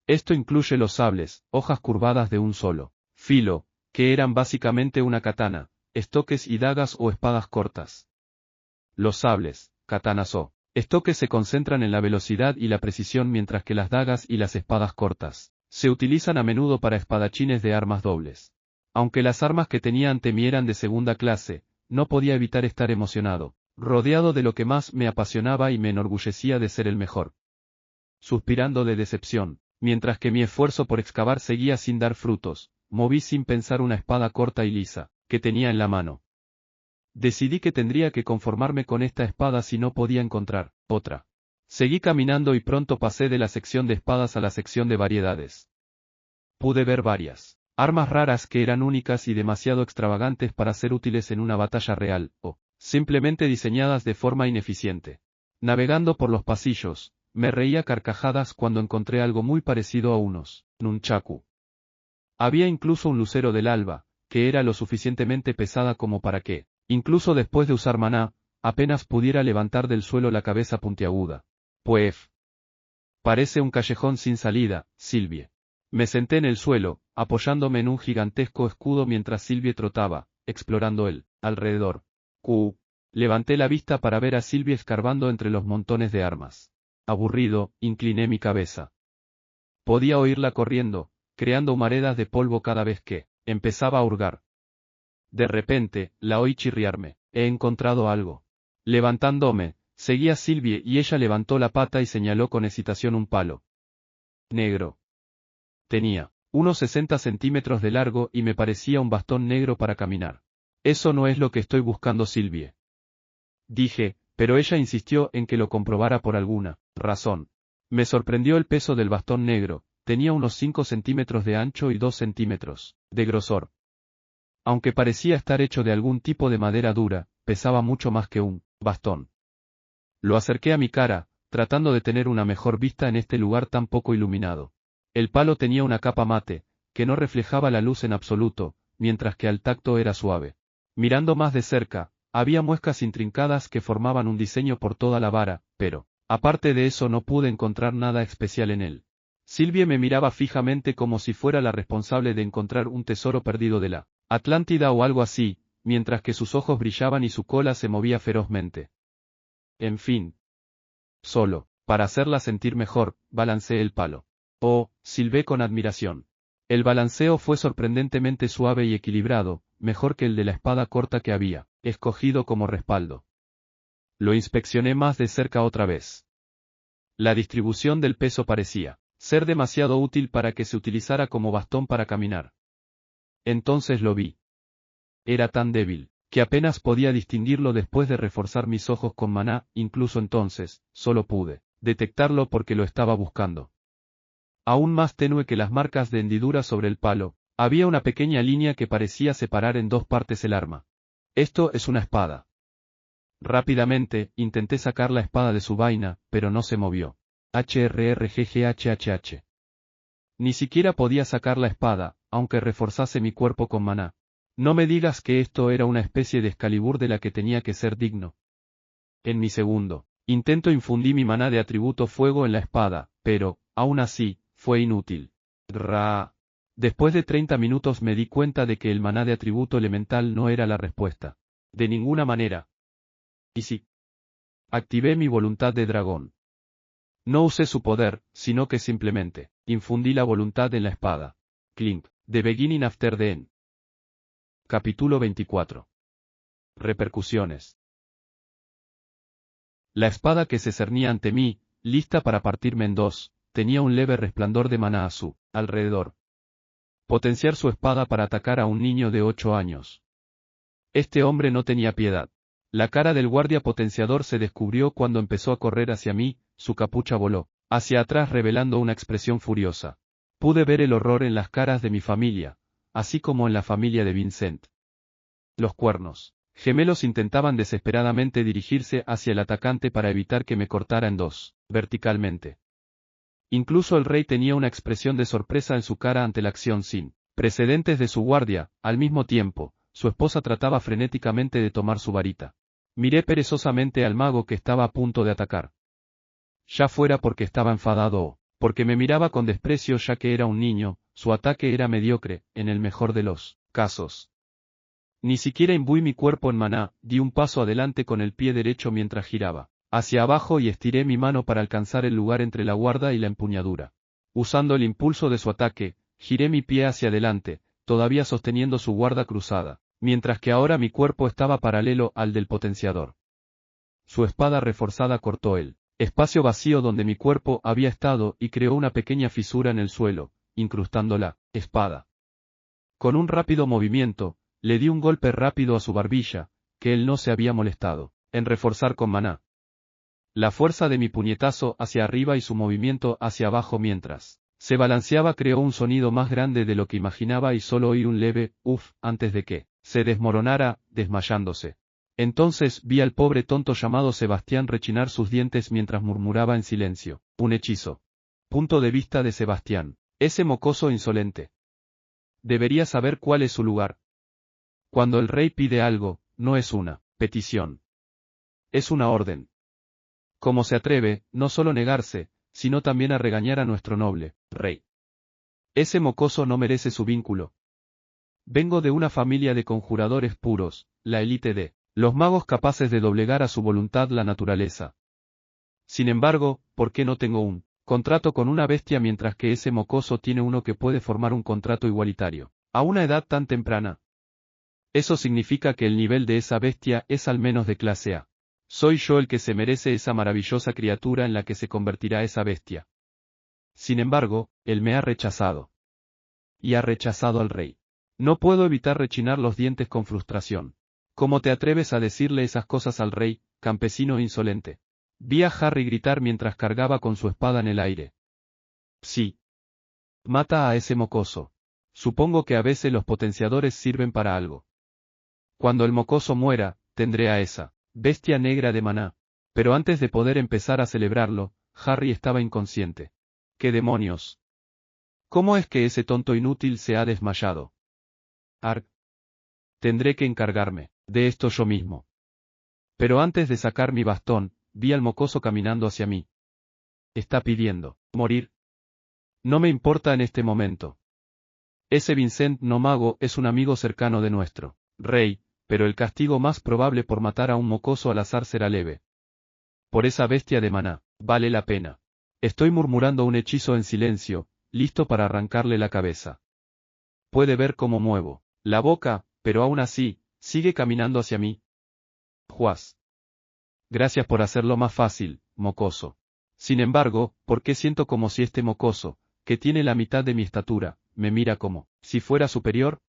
Esto incluye los sables, hojas curvadas de un solo filo, que eran básicamente una katana, estoques y dagas o espadas cortas. Los sables, katanas o estoques se concentran en la velocidad y la precisión mientras que las dagas y las espadas cortas se utilizan a menudo para espadachines de armas dobles. Aunque las armas que tenía ante mí eran de segunda clase, no podía evitar estar emocionado, rodeado de lo que más me apasionaba y me enorgullecía de ser el mejor. Suspirando de decepción, mientras que mi esfuerzo por excavar seguía sin dar frutos, moví sin pensar una espada corta y lisa, que tenía en la mano. Decidí que tendría que conformarme con esta espada si no podía encontrar otra. Seguí caminando y pronto pasé de la sección de espadas a la sección de variedades. Pude ver varias armas raras que eran únicas y demasiado extravagantes para ser útiles en una batalla real, o simplemente diseñadas de forma ineficiente. Navegando por los pasillos, me reía carcajadas cuando encontré algo muy parecido a unos nunchaku. Había incluso un lucero del alba, que era lo suficientemente pesada como para que, incluso después de usar maná, apenas pudiera levantar del suelo la cabeza puntiaguda. Pues, parece un callejón sin salida, Sylvie. Me senté en el suelo, apoyándome en un gigantesco escudo mientras Sylvie trotaba, explorando el alrededor. Levanté la vista para ver a Sylvie escarbando entre los montones de armas. Aburrido, incliné mi cabeza. Podía oírla corriendo, creando humaredas de polvo cada vez que empezaba a hurgar. De repente, la oí chirriarme. He encontrado algo. Levantándome, seguí a Sylvie y ella levantó la pata y señaló con hesitación un palo negro. Tenía unos 60 centímetros de largo y me parecía un bastón negro para caminar. Eso no es lo que estoy buscando, Sylvie. Dije, pero ella insistió en que lo comprobara por alguna razón. Me sorprendió el peso del bastón negro, tenía unos 5 centímetros de ancho y 2 centímetros de grosor. Aunque parecía estar hecho de algún tipo de madera dura, pesaba mucho más que un bastón. Lo acerqué a mi cara, tratando de tener una mejor vista en este lugar tan poco iluminado. El palo tenía una capa mate, que no reflejaba la luz en absoluto, mientras que al tacto era suave. Mirando más de cerca, había muescas intrincadas que formaban un diseño por toda la vara, pero, aparte de eso no pude encontrar nada especial en él. Sylvie me miraba fijamente como si fuera la responsable de encontrar un tesoro perdido de la Atlántida o algo así, mientras que sus ojos brillaban y su cola se movía ferozmente. En fin. Solo, para hacerla sentir mejor, balanceé el palo. Oh, silbé con admiración. El balanceo fue sorprendentemente suave y equilibrado, mejor que el de la espada corta que había escogido como respaldo. Lo inspeccioné más de cerca otra vez. La distribución del peso parecía ser demasiado útil para que se utilizara como bastón para caminar. Entonces lo vi. Era tan débil, que apenas podía distinguirlo después de reforzar mis ojos con maná, incluso entonces, solo pude detectarlo porque lo estaba buscando. Aún más tenue que las marcas de hendidura sobre el palo, había una pequeña línea que parecía separar en dos partes el arma. Esto es una espada. Rápidamente, intenté sacar la espada de su vaina, pero no se movió. HRRGGHHH. Ni siquiera podía sacar la espada, aunque reforzase mi cuerpo con maná. No me digas que esto era una especie de Excalibur de la que tenía que ser digno. En mi segundo intento infundí mi maná de atributo fuego en la espada, pero, aún así, fue inútil. Después de 30 minutos me di cuenta de que el maná de atributo elemental no era la respuesta. De ninguna manera. Y sí. Activé mi voluntad de dragón. No usé su poder, sino que simplemente infundí la voluntad en la espada. Clink, The Beginning After the End. Capítulo 24. Repercusiones. La espada que se cernía ante mí, lista para partirme en dos, tenía un leve resplandor de maná a su alrededor. Potenciar su espada para atacar a un niño de 8 años. Este hombre no tenía piedad. La cara del guardia potenciador se descubrió cuando empezó a correr hacia mí, su capucha voló hacia atrás revelando una expresión furiosa. Pude ver el horror en las caras de mi familia, así como en la familia de Vincent. Los cuernos gemelos intentaban desesperadamente dirigirse hacia el atacante para evitar que me cortara en dos, verticalmente. Incluso el rey tenía una expresión de sorpresa en su cara ante la acción sin precedentes de su guardia. Al mismo tiempo, su esposa trataba frenéticamente de tomar su varita. Miré perezosamente al mago que estaba a punto de atacar. Ya fuera porque estaba enfadado o porque me miraba con desprecio ya que era un niño, su ataque era mediocre, en el mejor de los casos. Ni siquiera imbuí mi cuerpo en maná, di un paso adelante con el pie derecho mientras giraba hacia abajo y estiré mi mano para alcanzar el lugar entre la guarda y la empuñadura. Usando el impulso de su ataque, giré mi pie hacia adelante, todavía sosteniendo su guarda cruzada, mientras que ahora mi cuerpo estaba paralelo al del potenciador. Su espada reforzada cortó el espacio vacío donde mi cuerpo había estado y creó una pequeña fisura en el suelo, incrustando la espada. Con un rápido movimiento, le di un golpe rápido a su barbilla, que él no se había molestado en reforzar con maná. La fuerza de mi puñetazo hacia arriba y su movimiento hacia abajo mientras se balanceaba creó un sonido más grande de lo que imaginaba y solo oí un leve "uf" antes de que se desmoronara, desmayándose. Entonces vi al pobre tonto llamado Sebastián rechinar sus dientes mientras murmuraba en silencio, un hechizo. Punto de vista de Sebastián. Ese mocoso insolente. Debería saber cuál es su lugar. Cuando el rey pide algo, no es una petición. Es una orden. ¿Cómo se atreve, no solo negarse, sino también a regañar a nuestro noble rey? Ese mocoso no merece su vínculo. Vengo de una familia de conjuradores puros, la élite de los magos capaces de doblegar a su voluntad la naturaleza. Sin embargo, ¿por qué no tengo un contrato con una bestia mientras que ese mocoso tiene uno que puede formar un contrato igualitario, a una edad tan temprana? Eso significa que el nivel de esa bestia es al menos de clase A. Soy yo el que se merece esa maravillosa criatura en la que se convertirá esa bestia. Sin embargo, él me ha rechazado. Y ha rechazado al rey. No puedo evitar rechinar los dientes con frustración. ¿Cómo te atreves a decirle esas cosas al rey, campesino insolente? Vi a Harry gritar mientras cargaba con su espada en el aire. Sí. Mata a ese mocoso. Supongo que a veces los potenciadores sirven para algo. Cuando el mocoso muera, tendré a esa bestia negra de maná. Pero antes de poder empezar a celebrarlo, Harry estaba inconsciente. ¿Qué demonios? ¿Cómo es que ese tonto inútil se ha desmayado? Arg. Tendré que encargarme de esto yo mismo. Pero antes de sacar mi bastón, vi al mocoso caminando hacia mí. Está pidiendo morir. No me importa en este momento. Ese Vincent no mago es un amigo cercano de nuestro rey, pero el castigo más probable por matar a un mocoso al azar será leve. Por esa bestia de maná, vale la pena. Estoy murmurando un hechizo en silencio, listo para arrancarle la cabeza. Puede ver cómo muevo la boca, pero aún así, sigue caminando hacia mí. Juas. Gracias por hacerlo más fácil, mocoso. Sin embargo, ¿por qué siento como si este mocoso, que tiene la mitad de mi estatura, me mira como si fuera superior?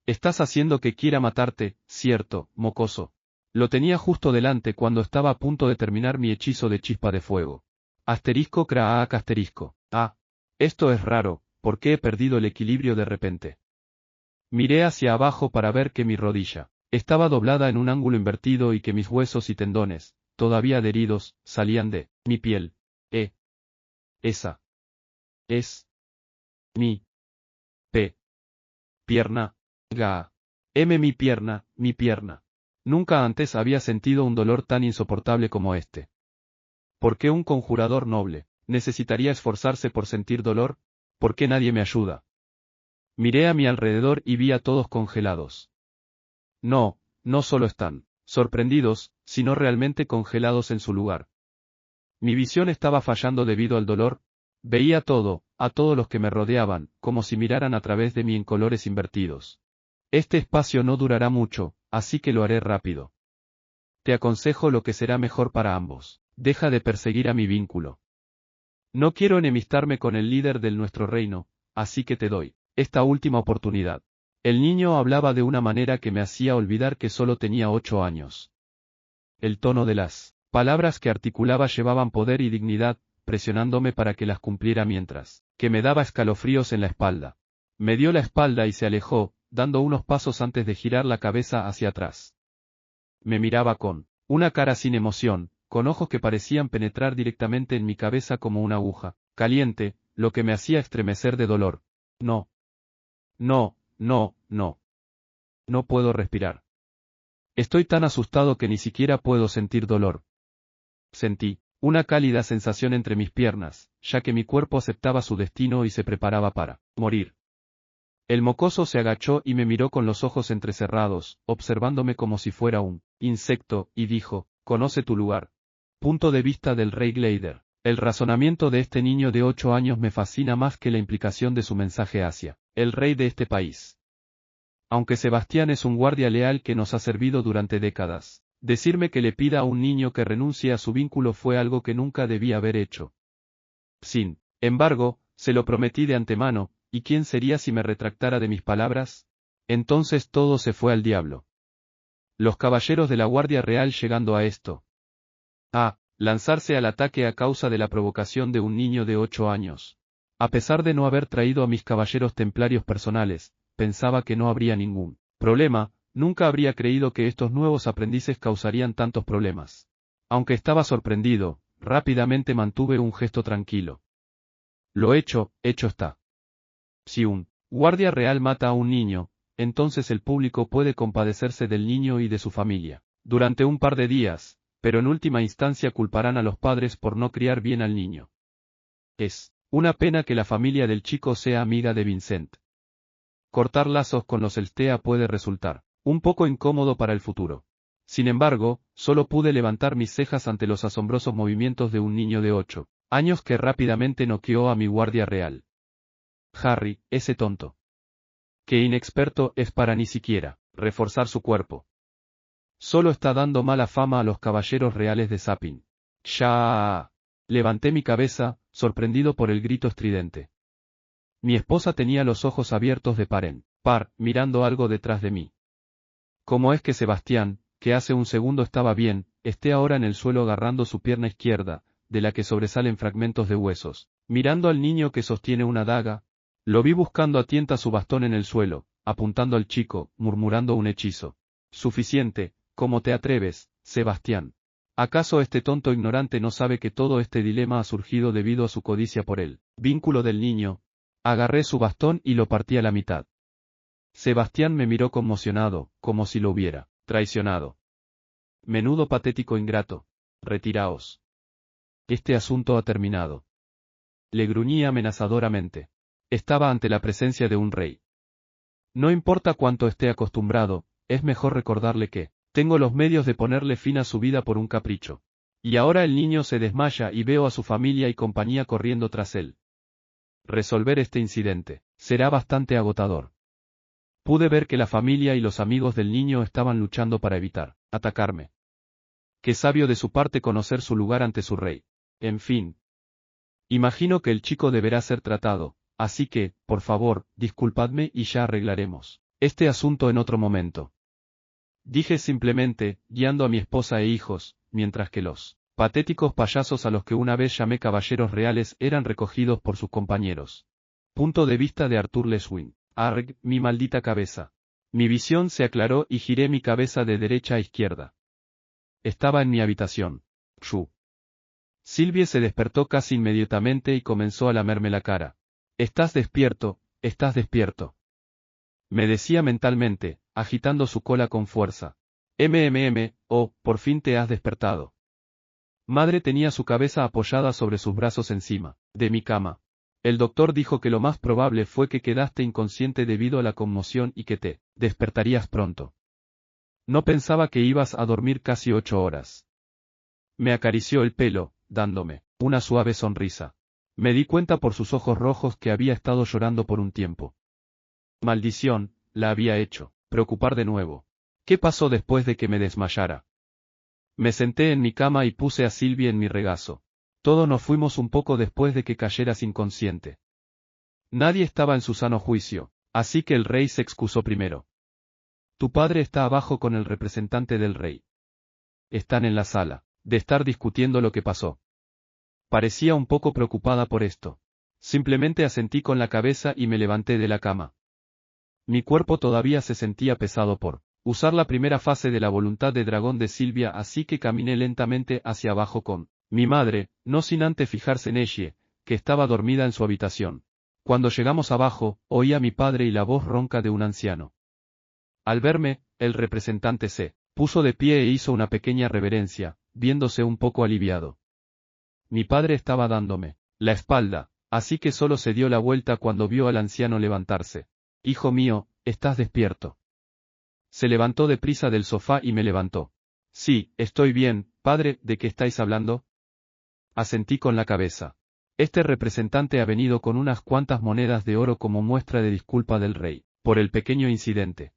Estás haciendo que quiera matarte, cierto, mocoso. Lo tenía justo delante cuando estaba a punto de terminar mi hechizo de chispa de fuego. Asterisco craak asterisco. Ah. Esto es raro, ¿por qué he perdido el equilibrio de repente? Miré hacia abajo para ver que mi rodilla estaba doblada en un ángulo invertido y que mis huesos y tendones, todavía adheridos, salían de mi piel. Esa es mi pierna. Ga. Mi pierna, mi pierna. Nunca antes había sentido un dolor tan insoportable como este. ¿Por qué un conjurador noble necesitaría esforzarse por sentir dolor? ¿Por qué nadie me ayuda? Miré a mi alrededor y vi a todos congelados. No, no solo están sorprendidos, sino realmente congelados en su lugar. Mi visión estaba fallando debido al dolor. Veía todo, a todos los que me rodeaban, como si miraran a través de mí en colores invertidos. Este espacio no durará mucho, así que lo haré rápido. Te aconsejo lo que será mejor para ambos. Deja de perseguir a mi vínculo. No quiero enemistarme con el líder de nuestro reino, así que te doy esta última oportunidad. El niño hablaba de una manera que me hacía olvidar que solo tenía 8 años. El tono de las palabras que articulaba llevaban poder y dignidad, presionándome para que las cumpliera mientras que me daba escalofríos en la espalda. Me dio la espalda y se alejó, dando unos pasos antes de girar la cabeza hacia atrás. Me miraba con una cara sin emoción, con ojos que parecían penetrar directamente en mi cabeza como una aguja caliente, lo que me hacía estremecer de dolor. No. No, no, no. No puedo respirar. Estoy tan asustado que ni siquiera puedo sentir dolor. Sentí una cálida sensación entre mis piernas, ya que mi cuerpo aceptaba su destino y se preparaba para morir. El mocoso se agachó y me miró con los ojos entrecerrados, observándome como si fuera un insecto, y dijo, «Conoce tu lugar». Punto de vista del rey Glader. El razonamiento de este niño de 8 años me fascina más que la implicación de su mensaje hacia el rey de este país. Aunque Sebastián es un guardia leal que nos ha servido durante décadas, decirme que le pida a un niño que renuncie a su vínculo fue algo que nunca debía haber hecho. Sin embargo, se lo prometí de antemano, ¿y quién sería si me retractara de mis palabras? Entonces todo se fue al diablo. Los caballeros de la Guardia Real llegando a esto. Lanzarse al ataque a causa de la provocación de un niño de 8 años. A pesar de no haber traído a mis caballeros templarios personales, pensaba que no habría ningún problema, nunca habría creído que estos nuevos aprendices causarían tantos problemas. Aunque estaba sorprendido, rápidamente mantuve un gesto tranquilo. Lo hecho está. Si un guardia real mata a un niño, entonces el público puede compadecerse del niño y de su familia durante un par de días, pero en última instancia culparán a los padres por no criar bien al niño. Es una pena que la familia del chico sea amiga de Vincent. Cortar lazos con los Elstea puede resultar un poco incómodo para el futuro. Sin embargo, solo pude levantar mis cejas ante los asombrosos movimientos de un niño de 8 años que rápidamente noqueó a mi guardia real. Harry, ese tonto. Qué inexperto es para ni siquiera reforzar su cuerpo. Solo está dando mala fama a los caballeros reales de Sapin. ¡Ya! Levanté mi cabeza, sorprendido por el grito estridente. Mi esposa tenía los ojos abiertos de par en par, mirando algo detrás de mí. ¿Cómo es que Sebastián, que hace un segundo estaba bien, esté ahora en el suelo agarrando su pierna izquierda, de la que sobresalen fragmentos de huesos, mirando al niño que sostiene una daga? Lo vi buscando a tientas su bastón en el suelo, apuntando al chico, murmurando un hechizo. Suficiente. ¿Cómo te atreves, Sebastián? ¿Acaso este tonto ignorante no sabe que todo este dilema ha surgido debido a su codicia por el vínculo del niño? Agarré su bastón y lo partí a la mitad. Sebastián me miró conmocionado, como si lo hubiera traicionado. Menudo patético ingrato. Retiraos. Este asunto ha terminado. Le gruñí amenazadoramente. Estaba ante la presencia de un rey. No importa cuánto esté acostumbrado, es mejor recordarle que tengo los medios de ponerle fin a su vida por un capricho. Y ahora el niño se desmaya y veo a su familia y compañía corriendo tras él. Resolver este incidente será bastante agotador. Pude ver que la familia y los amigos del niño estaban luchando para evitar atacarme. Qué sabio de su parte conocer su lugar ante su rey. En fin. Imagino que el chico deberá ser tratado, así que, por favor, disculpadme y ya arreglaremos este asunto en otro momento. Dije simplemente, guiando a mi esposa e hijos, mientras que los patéticos payasos a los que una vez llamé caballeros reales eran recogidos por sus compañeros. Punto de vista de Arthur Le Guin. Arg, mi maldita cabeza. Mi visión se aclaró y giré mi cabeza de derecha a izquierda. Estaba en mi habitación. Shu. Sylvie se despertó casi inmediatamente y comenzó a lamerme la cara. Estás despierto, estás despierto. Me decía mentalmente, agitando su cola con fuerza. Oh, por fin te has despertado. Madre tenía su cabeza apoyada sobre sus brazos encima de mi cama. El doctor dijo que lo más probable fue que quedaste inconsciente debido a la conmoción y que te despertarías pronto. No pensaba que ibas a dormir casi 8 horas. Me acarició el pelo, dándome una suave sonrisa. Me di cuenta por sus ojos rojos que había estado llorando por un tiempo. Maldición, la había hecho preocupar de nuevo. ¿Qué pasó después de que me desmayara? Me senté en mi cama y puse a Sylvie en mi regazo. Todos nos fuimos un poco después de que cayeras inconsciente. Nadie estaba en su sano juicio, así que el rey se excusó primero. Tu padre está abajo con el representante del rey. Están en la sala, de estar discutiendo lo que pasó. Parecía un poco preocupada por esto. Simplemente asentí con la cabeza y me levanté de la cama. Mi cuerpo todavía se sentía pesado por usar la primera fase de la voluntad de dragón de Sylvia, así que caminé lentamente hacia abajo con mi madre, no sin antes fijarse en ella, que estaba dormida en su habitación. Cuando llegamos abajo, oí a mi padre y la voz ronca de un anciano. Al verme, el representante se puso de pie e hizo una pequeña reverencia, viéndose un poco aliviado. Mi padre estaba dándome la espalda, así que solo se dio la vuelta cuando vio al anciano levantarse. Hijo mío, ¿estás despierto? Se levantó deprisa del sofá y me levantó. Sí, estoy bien, padre, ¿de qué estáis hablando? Asentí con la cabeza. Este representante ha venido con unas cuantas monedas de oro como muestra de disculpa del rey, por el pequeño incidente.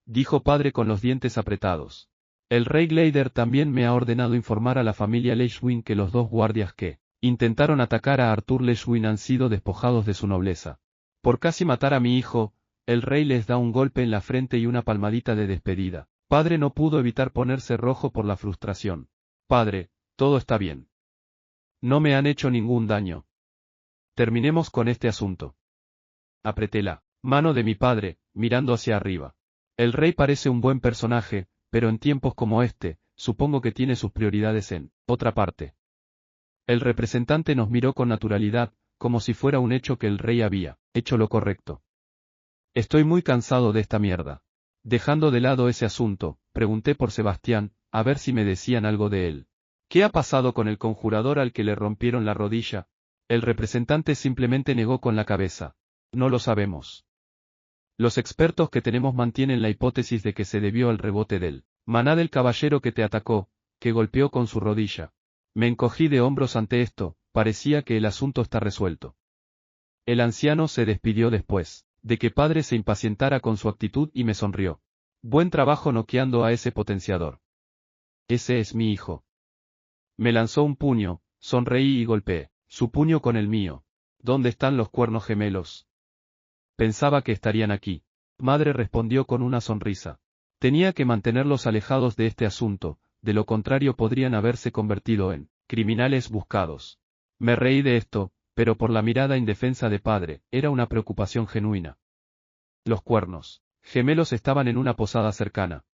Dijo padre con los dientes apretados. El rey Glader también me ha ordenado informar a la familia Le Guin que los 2 guardias que intentaron atacar a Arthur Le Guin han sido despojados de su nobleza. Por casi matar a mi hijo, el rey les da un golpe en la frente y una palmadita de despedida. Padre no pudo evitar ponerse rojo por la frustración. Padre, todo está bien. No me han hecho ningún daño. Terminemos con este asunto. Apreté la mano de mi padre, mirando hacia arriba. El rey parece un buen personaje, pero en tiempos como este, supongo que tiene sus prioridades en otra parte. El representante nos miró con naturalidad, como si fuera un hecho que el rey había hecho lo correcto. Estoy muy cansado de esta mierda. Dejando de lado ese asunto, pregunté por Sebastián, a ver si me decían algo de él. ¿Qué ha pasado con el conjurador al que le rompieron la rodilla? El representante simplemente negó con la cabeza. No lo sabemos. Los expertos que tenemos mantienen la hipótesis de que se debió al rebote del maná del caballero que te atacó, que golpeó con su rodilla. Me encogí de hombros ante esto, parecía que el asunto está resuelto. El anciano se despidió después de que padre se impacientara con su actitud y me sonrió. Buen trabajo noqueando a ese potenciador. Ese es mi hijo. Me lanzó un puño, sonreí y golpeé su puño con el mío. ¿Dónde están los cuernos gemelos? Pensaba que estarían aquí. Madre respondió con una sonrisa. Tenía que mantenerlos alejados de este asunto, de lo contrario podrían haberse convertido en criminales buscados. Me reí de esto, pero por la mirada indefensa de padre, era una preocupación genuina. Los cuernos gemelos estaban en una posada cercana.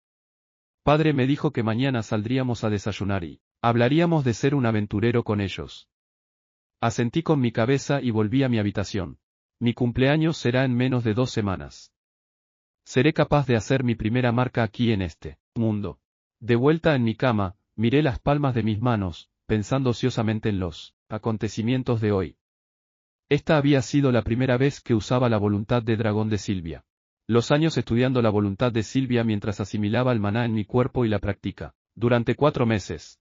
Padre me dijo que mañana saldríamos a desayunar y hablaríamos de ser un aventurero con ellos. Asentí con mi cabeza y volví a mi habitación. Mi cumpleaños será en menos de 2 semanas. Seré capaz de hacer mi primera marca aquí en este mundo. De vuelta en mi cama, miré las palmas de mis manos, pensando ociosamente en los acontecimientos de hoy. Esta había sido la primera vez que usaba la voluntad de dragón de Sylvia. Los años estudiando la voluntad de Silvia mientras asimilaba el maná en mi cuerpo y la práctica. Durante 4 meses.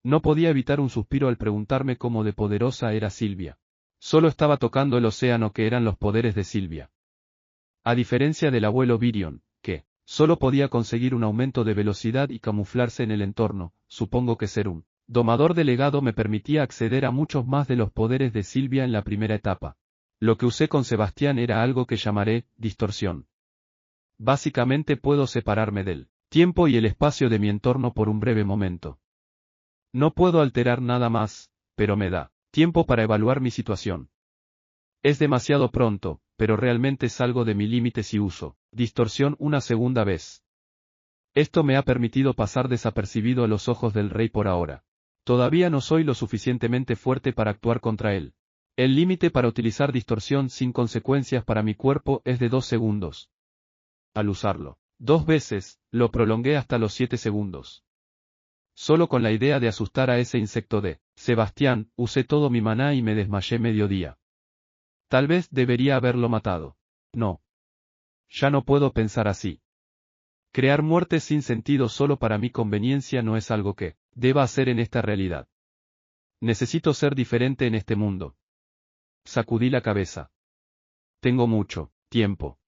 No podía evitar un suspiro al preguntarme cómo de poderosa era Silvia. Solo estaba tocando el océano que eran los poderes de Silvia. A diferencia del abuelo Virion, que solo podía conseguir un aumento de velocidad y camuflarse en el entorno, supongo que ser un domador delegado me permitía acceder a muchos más de los poderes de Silvia en la primera etapa. Lo que usé con Sebastián era algo que llamaré distorsión. Básicamente puedo separarme del tiempo y el espacio de mi entorno por un breve momento. No puedo alterar nada más, pero me da tiempo para evaluar mi situación. Es demasiado pronto, pero realmente salgo de mi límite si uso distorsión una segunda vez. Esto me ha permitido pasar desapercibido a los ojos del rey por ahora. Todavía no soy lo suficientemente fuerte para actuar contra él. El límite para utilizar distorsión sin consecuencias para mi cuerpo es de 2 segundos. Al usarlo 2 veces, lo prolongué hasta los 7 segundos. Solo con la idea de asustar a ese insecto de Sebastián, usé todo mi maná y me desmayé mediodía. Tal vez debería haberlo matado. No. Ya no puedo pensar así. Crear muertes sin sentido solo para mi conveniencia no es algo que deba hacer en esta realidad. Necesito ser diferente en este mundo. Sacudí la cabeza. Tengo mucho tiempo.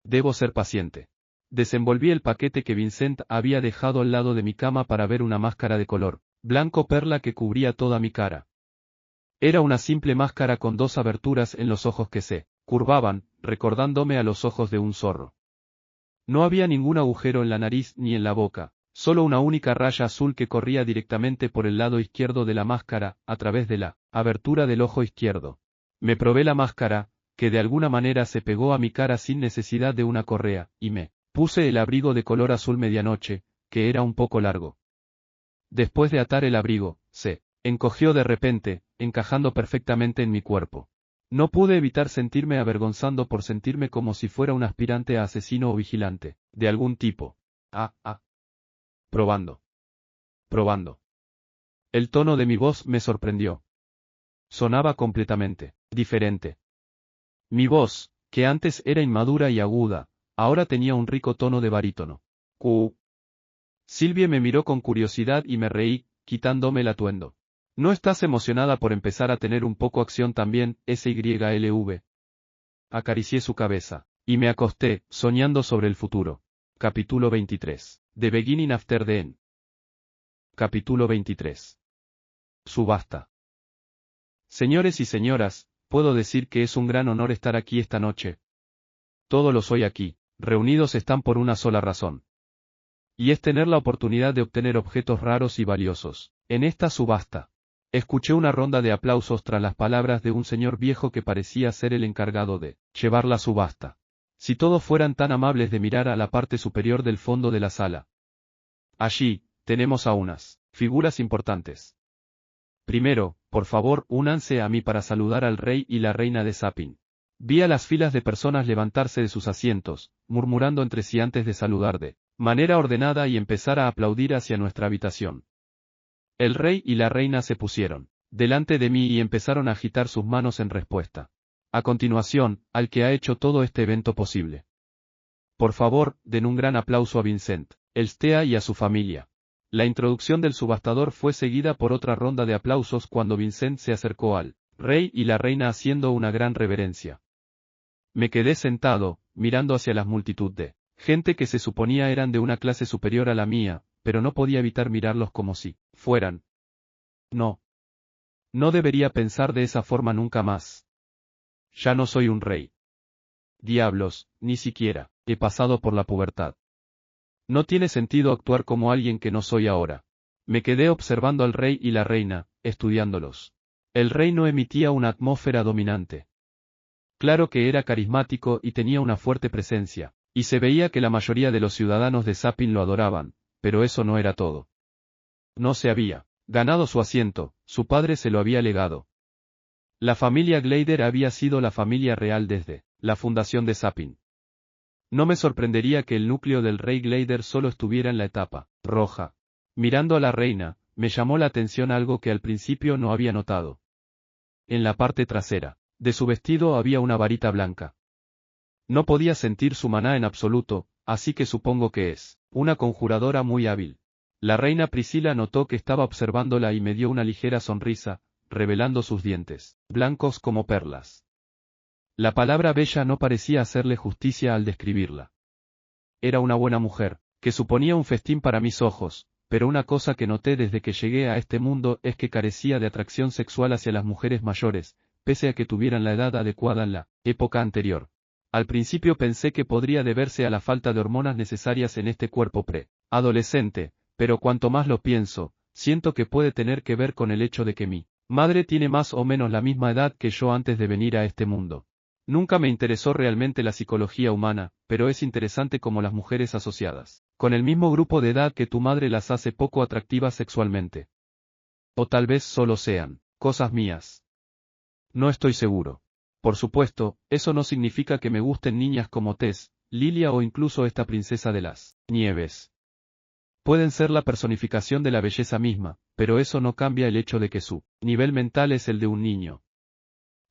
Debo ser paciente. Desenvolví el paquete que Vincent había dejado al lado de mi cama para ver una máscara de color blanco perla que cubría toda mi cara. Era una simple máscara con 2 aberturas en los ojos que se curvaban, recordándome a los ojos de un zorro. No había ningún agujero en la nariz ni en la boca, solo una única raya azul que corría directamente por el lado izquierdo de la máscara, a través de la abertura del ojo izquierdo. Me probé la máscara, que de alguna manera se pegó a mi cara sin necesidad de una correa, y me puse el abrigo de color azul medianoche, que era un poco largo. Después de atar el abrigo, se encogió de repente, encajando perfectamente en mi cuerpo. No pude evitar sentirme avergonzando por sentirme como si fuera un aspirante a asesino o vigilante, de algún tipo. Probando. Probando. El tono de mi voz me sorprendió. Sonaba completamente diferente. Mi voz, que antes era inmadura y aguda, ahora tenía un rico tono de barítono. Silvia me miró con curiosidad y me reí, quitándome el atuendo. ¿No estás emocionada por empezar a tener un poco acción también, SYLV? Acaricié su cabeza, y me acosté, soñando sobre el futuro. Capítulo 23. The Beginning After the End. Capítulo 23. Subasta. Señores y señoras, puedo decir que es un gran honor estar aquí esta noche. Todos los hoy aquí, reunidos están por una sola razón. Y es tener la oportunidad de obtener objetos raros y valiosos, en esta subasta. Escuché una ronda de aplausos tras las palabras de un señor viejo que parecía ser el encargado de llevar la subasta. Si todos fueran tan amables de mirar a la parte superior del fondo de la sala. Allí, tenemos a unas figuras importantes. Primero, por favor, únanse a mí para saludar al rey y la reina de Sapin. Vi a las filas de personas levantarse de sus asientos, murmurando entre sí antes de saludar de manera ordenada y empezar a aplaudir hacia nuestra habitación. El rey y la reina se pusieron delante de mí y empezaron a agitar sus manos en respuesta. A continuación, al que ha hecho todo este evento posible. Por favor, den un gran aplauso a Vincent, Elstea y a su familia. La introducción del subastador fue seguida por otra ronda de aplausos cuando Vincent se acercó al rey y la reina haciendo una gran reverencia. Me quedé sentado, mirando hacia la multitud de gente que se suponía eran de una clase superior a la mía, pero no podía evitar mirarlos como si fueran. No. No debería pensar de esa forma nunca más. Ya no soy un rey. Diablos, ni siquiera he pasado por la pubertad. No tiene sentido actuar como alguien que no soy ahora. Me quedé observando al rey y la reina, estudiándolos. El rey no emitía una atmósfera dominante. Claro que era carismático y tenía una fuerte presencia, y se veía que la mayoría de los ciudadanos de Sapin lo adoraban, pero eso no era todo. No se había ganado su asiento, su padre se lo había legado. La familia Glader había sido la familia real desde la fundación de Sapin. No me sorprendería que el núcleo del rey Glader solo estuviera en la etapa roja. Mirando a la reina, me llamó la atención algo que al principio no había notado. En la parte trasera de su vestido había una varita blanca. No podía sentir su maná en absoluto, así que supongo que es una conjuradora muy hábil. La reina Priscila notó que estaba observándola y me dio una ligera sonrisa, revelando sus dientes, blancos como perlas. La palabra bella no parecía hacerle justicia al describirla. Era una buena mujer, que suponía un festín para mis ojos, pero una cosa que noté desde que llegué a este mundo es que carecía de atracción sexual hacia las mujeres mayores, pese a que tuvieran la edad adecuada en la época anterior. Al principio pensé que podría deberse a la falta de hormonas necesarias en este cuerpo pre-adolescente, pero cuanto más lo pienso, siento que puede tener que ver con el hecho de que mi madre tiene más o menos la misma edad que yo antes de venir a este mundo. Nunca me interesó realmente la psicología humana, pero es interesante cómo las mujeres asociadas con el mismo grupo de edad que tu madre las hace poco atractivas sexualmente. O tal vez solo sean cosas mías. No estoy seguro. Por supuesto, eso no significa que me gusten niñas como Tess, Lilia o incluso esta princesa de las nieves. Pueden ser la personificación de la belleza misma, pero eso no cambia el hecho de que su nivel mental es el de un niño.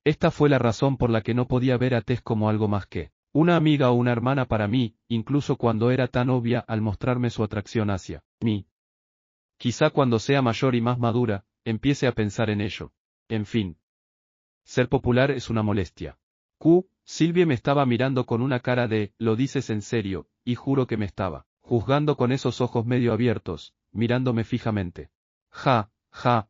Esta fue la razón por la que no podía ver a Tess como algo más que una amiga o una hermana para mí, incluso cuando era tan obvia al mostrarme su atracción hacia mí. Quizá cuando sea mayor y más madura, empiece a pensar en ello. En fin. Ser popular es una molestia. Sylvie me estaba mirando con una cara de, ¿lo dices en serio? Y juro que me estaba juzgando con esos ojos medio abiertos, mirándome fijamente. Ja,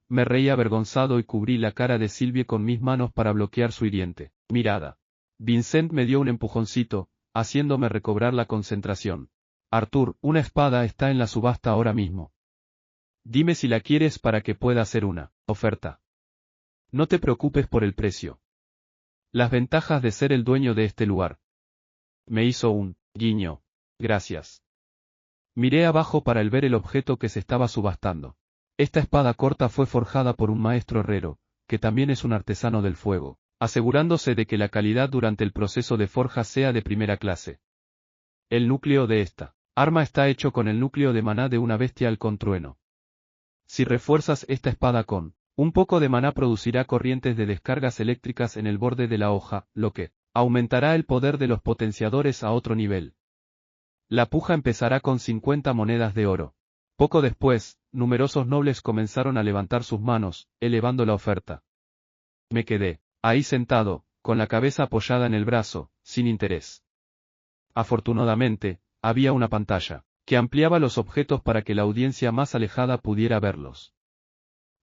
me reí avergonzado y cubrí la cara de Sylvie con mis manos para bloquear su hiriente mirada. Vincent me dio un empujoncito, haciéndome recobrar la concentración. Arthur, una espada está en la subasta ahora mismo. Dime si la quieres para que pueda hacer una oferta. No te preocupes por el precio. Las ventajas de ser el dueño de este lugar. Me hizo un guiño. Gracias. Miré abajo para ver el objeto que se estaba subastando. Esta espada corta fue forjada por un maestro herrero, que también es un artesano del fuego, asegurándose de que la calidad durante el proceso de forja sea de primera clase. El núcleo de esta arma está hecho con el núcleo de maná de una bestia con trueno. Si refuerzas esta espada con un poco de maná producirá corrientes de descargas eléctricas en el borde de la hoja, lo que aumentará el poder de los potenciadores a otro nivel. La puja empezará con 50 monedas de oro. Poco después, numerosos nobles comenzaron a levantar sus manos, elevando la oferta. Me quedé ahí sentado, con la cabeza apoyada en el brazo, sin interés. Afortunadamente, había una pantalla que ampliaba los objetos para que la audiencia más alejada pudiera verlos.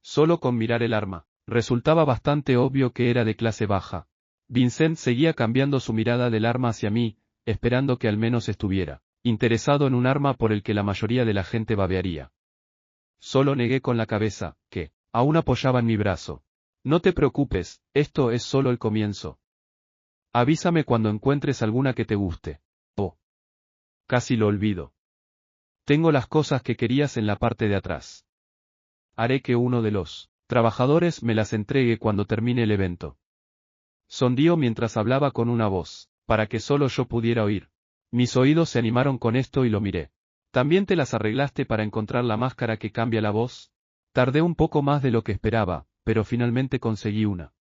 Solo con mirar el arma, resultaba bastante obvio que era de clase baja. Vincent seguía cambiando su mirada del arma hacia mí, esperando que al menos estuviera interesado en un arma por el que la mayoría de la gente babearía. Solo negué con la cabeza, que aún apoyaba en mi brazo. No te preocupes, esto es solo el comienzo. Avísame cuando encuentres alguna que te guste. Oh. Casi lo olvido. Tengo las cosas que querías en la parte de atrás. Haré que uno de los trabajadores me las entregue cuando termine el evento. Sonrió mientras hablaba con una voz, para que solo yo pudiera oír. Mis oídos se animaron con esto y lo miré. ¿También te las arreglaste para encontrar la máscara que cambia la voz? Tardé un poco más de lo que esperaba, pero finalmente conseguí una.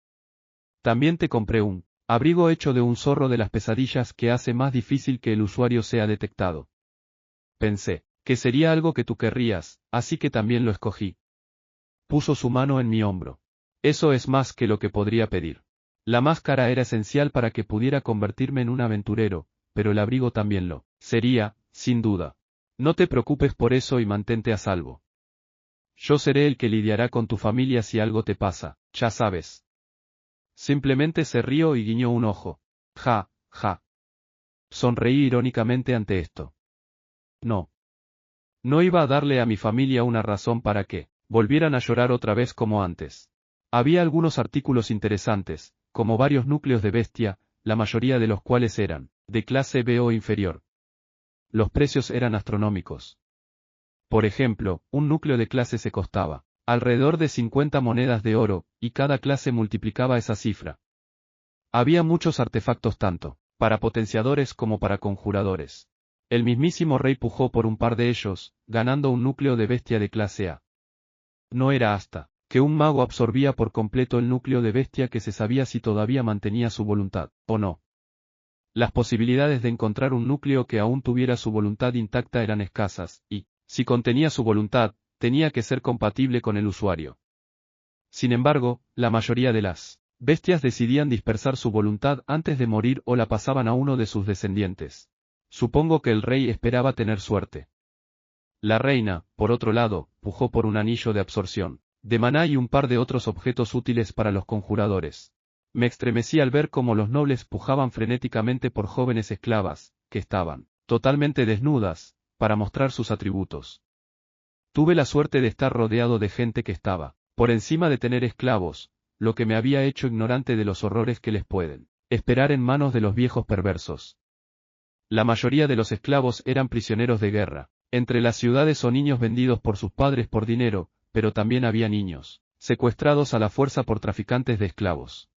También te compré un abrigo hecho de un zorro de las pesadillas que hace más difícil que el usuario sea detectado. Pensé que sería algo que tú querrías, así que también lo escogí. Puso su mano en mi hombro. Eso es más que lo que podría pedir. La máscara era esencial para que pudiera convertirme en un aventurero, pero el abrigo también lo sería, sin duda. No te preocupes por eso y mantente a salvo. Yo seré el que lidiará con tu familia si algo te pasa, ya sabes. Simplemente se rió y guiñó un ojo. Ja. Sonreí irónicamente ante esto. No. No iba a darle a mi familia una razón para que volvieran a llorar otra vez como antes. Había algunos artículos interesantes, como varios núcleos de bestia, la mayoría de los cuales eran de clase B o inferior. Los precios eran astronómicos. Por ejemplo, un núcleo de clase C costaba alrededor de 50 monedas de oro, y cada clase multiplicaba esa cifra. Había muchos artefactos tanto para potenciadores como para conjuradores. El mismísimo rey pujó por un par de ellos, ganando un núcleo de bestia de clase A. No era hasta que un mago absorbía por completo el núcleo de bestia que se sabía si todavía mantenía su voluntad, o no. Las posibilidades de encontrar un núcleo que aún tuviera su voluntad intacta eran escasas, y, si contenía su voluntad, tenía que ser compatible con el usuario. Sin embargo, la mayoría de las bestias decidían dispersar su voluntad antes de morir o la pasaban a uno de sus descendientes. Supongo que el rey esperaba tener suerte. La reina, por otro lado, pujó por un anillo de absorción, de maná y un par de otros objetos útiles para los conjuradores. Me estremecí al ver cómo los nobles pujaban frenéticamente por jóvenes esclavas, que estaban totalmente desnudas, para mostrar sus atributos. Tuve la suerte de estar rodeado de gente que estaba por encima de tener esclavos, lo que me había hecho ignorante de los horrores que les pueden esperar en manos de los viejos perversos. La mayoría de los esclavos eran prisioneros de guerra, entre las ciudades o niños vendidos por sus padres por dinero, pero también había niños secuestrados a la fuerza por traficantes de esclavos.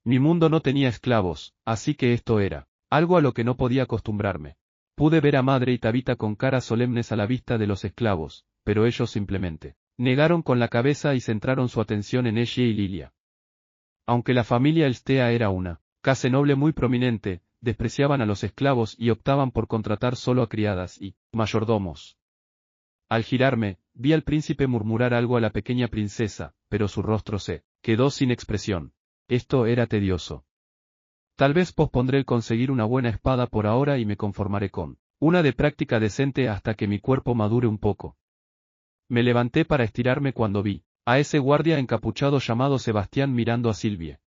Mi mundo no tenía esclavos, así que esto era algo a lo que no podía acostumbrarme. Pude ver a Madre y Tabitha con caras solemnes a la vista de los esclavos, pero ellos simplemente negaron con la cabeza y centraron su atención en ella y Lilia. Aunque la familia Elstea era una clase noble muy prominente, despreciaban a los esclavos y optaban por contratar solo a criadas y mayordomos. Al girarme, vi al príncipe murmurar algo a la pequeña princesa, pero su rostro se quedó sin expresión. Esto era tedioso. Tal vez pospondré el conseguir una buena espada por ahora y me conformaré con una de práctica decente hasta que mi cuerpo madure un poco. Me levanté para estirarme cuando vi a ese guardia encapuchado llamado Sebastián mirando a Silvie.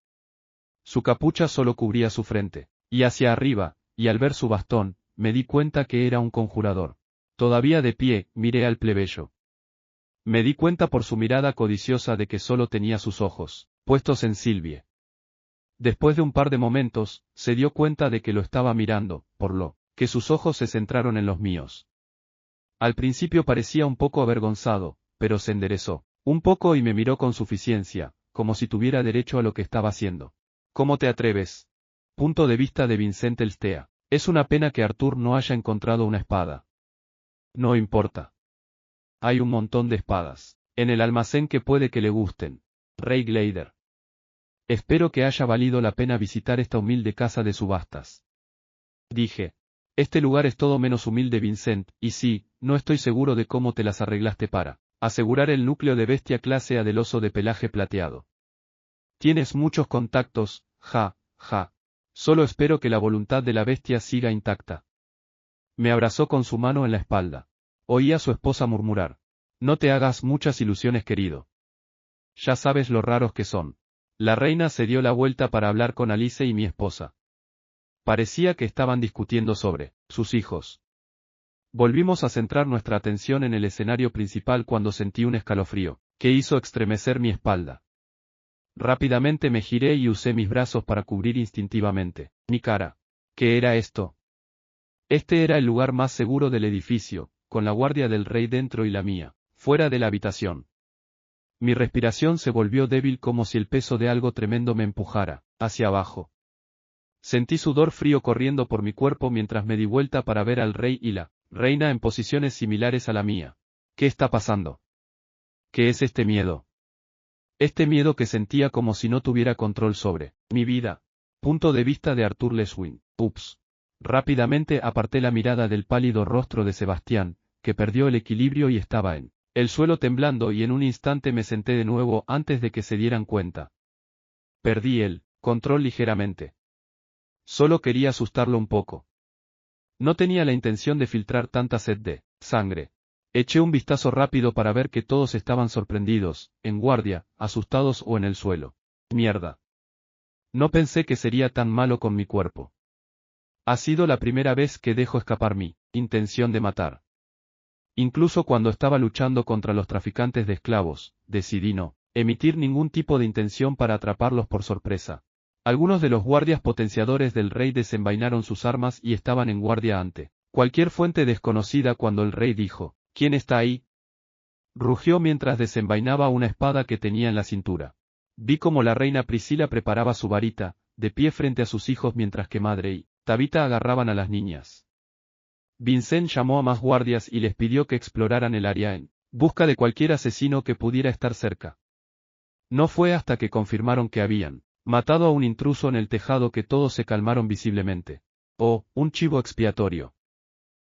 Su capucha solo cubría su frente, y hacia arriba, y al ver su bastón, me di cuenta que era un conjurador. Todavía de pie, miré al plebeyo. Me di cuenta por su mirada codiciosa de que solo tenía sus ojos puestos en Silvie. Después de un par de momentos, se dio cuenta de que lo estaba mirando, por lo que sus ojos se centraron en los míos. Al principio parecía un poco avergonzado, pero se enderezó un poco y me miró con suficiencia, como si tuviera derecho a lo que estaba haciendo. ¿Cómo te atreves? Punto de vista de Vincent Elstea. Es una pena que Arthur no haya encontrado una espada. No importa. Hay un montón de espadas en el almacén que puede que le gusten. Rey Gleider. Espero que haya valido la pena visitar esta humilde casa de subastas. Dije. Este lugar es todo menos humilde, Vincent, y sí, no estoy seguro de cómo te las arreglaste para asegurar el núcleo de bestia clase A del oso de pelaje plateado. Tienes muchos contactos, ja, ja. Solo espero que la voluntad de la bestia siga intacta. Me abrazó con su mano en la espalda. Oí a su esposa murmurar. No te hagas muchas ilusiones, querido. Ya sabes lo raros que son. La reina se dio la vuelta para hablar con Alice y mi esposa. Parecía que estaban discutiendo sobre sus hijos. Volvimos a centrar nuestra atención en el escenario principal cuando sentí un escalofrío, que hizo estremecer mi espalda. Rápidamente me giré y usé mis brazos para cubrir instintivamente mi cara. ¿Qué era esto? Este era el lugar más seguro del edificio, con la guardia del rey dentro y la mía, fuera de la habitación. Mi respiración se volvió débil como si el peso de algo tremendo me empujara hacia abajo. Sentí sudor frío corriendo por mi cuerpo mientras me di vuelta para ver al rey y la reina en posiciones similares a la mía. ¿Qué está pasando? ¿Qué es este miedo? Este miedo que sentía como si no tuviera control sobre mi vida. Punto de vista de Arthur Leswin. Ups. Rápidamente aparté la mirada del pálido rostro de Sebastián, que perdió el equilibrio y estaba en el suelo temblando, y en un instante me senté de nuevo antes de que se dieran cuenta. Perdí el control ligeramente. Solo quería asustarlo un poco. No tenía la intención de filtrar tanta sed de sangre. Eché un vistazo rápido para ver que todos estaban sorprendidos, en guardia, asustados o en el suelo. Mierda. No pensé que sería tan malo con mi cuerpo. Ha sido la primera vez que dejo escapar mi intención de matar. Incluso cuando estaba luchando contra los traficantes de esclavos, decidí no emitir ningún tipo de intención para atraparlos por sorpresa. Algunos de los guardias potenciadores del rey desenvainaron sus armas y estaban en guardia ante cualquier fuente desconocida cuando el rey dijo, ¿quién está ahí? Rugió mientras desenvainaba una espada que tenía en la cintura. Vi cómo la reina Priscila preparaba su varita, de pie frente a sus hijos mientras que Madre y Tabitha agarraban a las niñas. Vincent llamó a más guardias y les pidió que exploraran el área en busca de cualquier asesino que pudiera estar cerca. No fue hasta que confirmaron que habían matado a un intruso en el tejado que todos se calmaron visiblemente. Oh, un chivo expiatorio.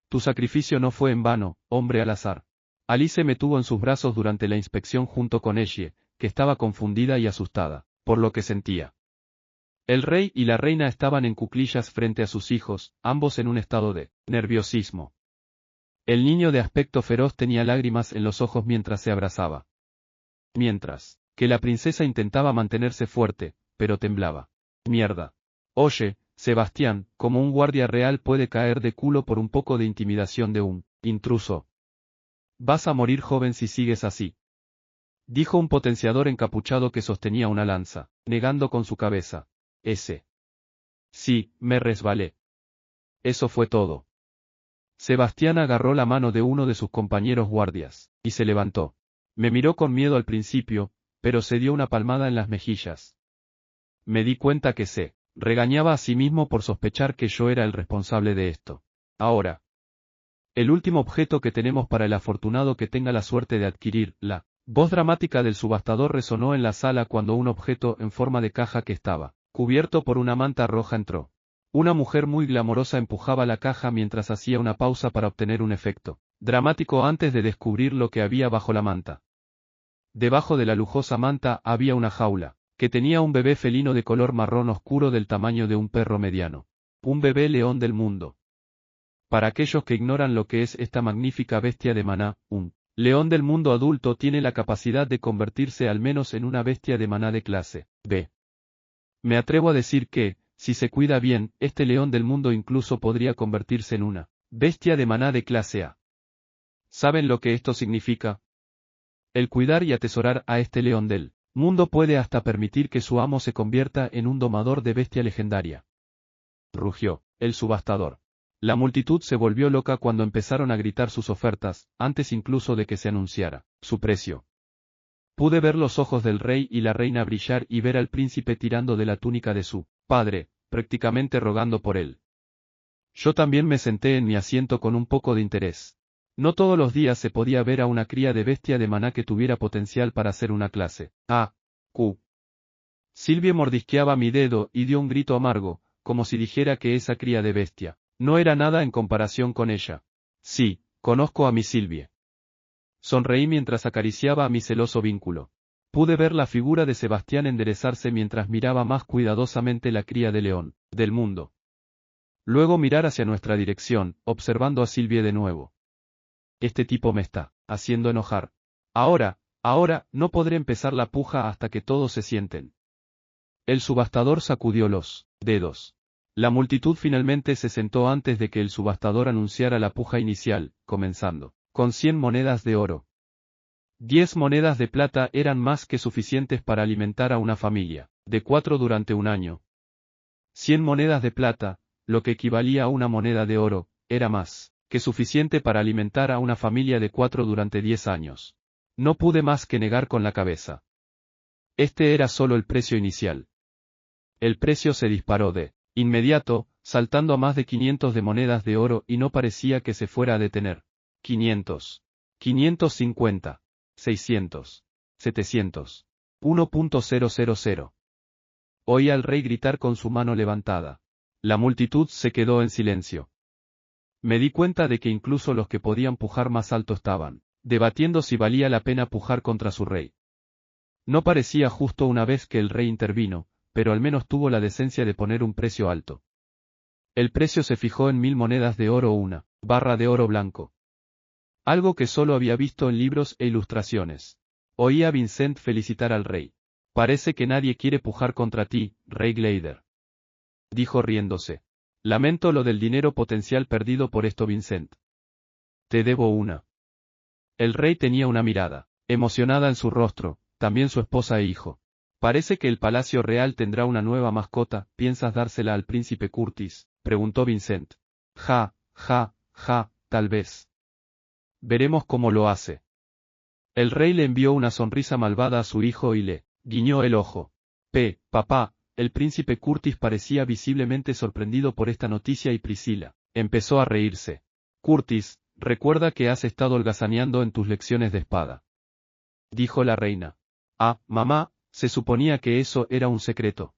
Tu sacrificio no fue en vano, hombre al azar. Alice me tuvo en sus brazos durante la inspección junto con Essie, que estaba confundida y asustada, por lo que sentía. El rey y la reina estaban en cuclillas frente a sus hijos, ambos en un estado de nerviosismo. El niño de aspecto feroz tenía lágrimas en los ojos mientras se abrazaba. Mientras que la princesa intentaba mantenerse fuerte, pero temblaba. Mierda. Oye, Sebastián, como un guardia real puede caer de culo por un poco de intimidación de un intruso. Vas a morir joven si sigues así. Dijo un potenciador encapuchado que sostenía una lanza, negando con su cabeza. Ese. Sí, me resbalé. Eso fue todo. Sebastián agarró la mano de uno de sus compañeros guardias, y se levantó. Me miró con miedo al principio, pero se dio una palmada en las mejillas. Me di cuenta que se regañaba a sí mismo por sospechar que yo era el responsable de esto. Ahora. El último objeto que tenemos para el afortunado que tenga la suerte de adquirir, la voz dramática del subastador resonó en la sala cuando un objeto en forma de caja que estaba cubierto por una manta roja entró. Una mujer muy glamorosa empujaba la caja mientras hacía una pausa para obtener un efecto dramático antes de descubrir lo que había bajo la manta. Debajo de la lujosa manta había una jaula, que tenía un bebé felino de color marrón oscuro del tamaño de un perro mediano. Un bebé león del mundo. Para aquellos que ignoran lo que es esta magnífica bestia de Maná, un león del mundo adulto tiene la capacidad de convertirse al menos en una bestia de Maná de clase B. Me atrevo a decir que, si se cuida bien, este león del mundo incluso podría convertirse en una bestia de Maná de clase A. ¿Saben lo que esto significa? El cuidar y atesorar a este león del mundo puede hasta permitir que su amo se convierta en un domador de bestia legendaria. Rugió el subastador. La multitud se volvió loca cuando empezaron a gritar sus ofertas, antes incluso de que se anunciara su precio. Pude ver los ojos del rey y la reina brillar y ver al príncipe tirando de la túnica de su padre, prácticamente rogando por él. Yo también me senté en mi asiento con un poco de interés. No todos los días se podía ver a una cría de bestia de Maná que tuviera potencial para ser una clase A. Q. Sylvie mordisqueaba mi dedo y dio un grito amargo, como si dijera que esa cría de bestia no era nada en comparación con ella. Sí, conozco a mi Sylvie. Sonreí mientras acariciaba a mi celoso vínculo. Pude ver la figura de Sebastián enderezarse mientras miraba más cuidadosamente la cría de león del mundo. Luego mirar hacia nuestra dirección, observando a Sylvie de nuevo. Este tipo me está haciendo enojar. Ahora, no podré empezar la puja hasta que todos se sienten. El subastador sacudió los dedos. La multitud finalmente se sentó antes de que el subastador anunciara la puja inicial, comenzando con 100 monedas de oro. 10 monedas de plata eran más que suficientes para alimentar a una familia de 4 durante un año. 100 monedas de plata, lo que equivalía a una moneda de oro, era más que suficiente para alimentar a una familia de 4 durante 10 años. No pude más que negar con la cabeza. Este era solo el precio inicial. El precio se disparó de inmediato, saltando a más de 500 de monedas de oro y no parecía que se fuera a detener. 500. 550. 600. 700. 1.000. Oí al rey gritar con su mano levantada. La multitud se quedó en silencio. Me di cuenta de que incluso los que podían pujar más alto estaban debatiendo si valía la pena pujar contra su rey. No parecía justo una vez que el rey intervino, pero al menos tuvo la decencia de poner un precio alto. El precio se fijó en 1000 monedas de oro o una barra de oro blanco. Algo que solo había visto en libros e ilustraciones. Oí a Vincent felicitar al rey. Parece que nadie quiere pujar contra ti, rey Glader. Dijo riéndose. Lamento lo del dinero potencial perdido por esto, Vincent. Te debo una. El rey tenía una mirada emocionada en su rostro, también su esposa e hijo. Parece que el Palacio Real tendrá una nueva mascota. ¿Piensas dársela al príncipe Curtis?, preguntó Vincent. Ja, tal vez. Veremos cómo lo hace. El rey le envió una sonrisa malvada a su hijo y le guiñó el ojo. Papá, el príncipe Curtis parecía visiblemente sorprendido por esta noticia y Priscila empezó a reírse. Curtis, recuerda que has estado holgazaneando en tus lecciones de espada, dijo la reina. Ah, mamá, se suponía que eso era un secreto.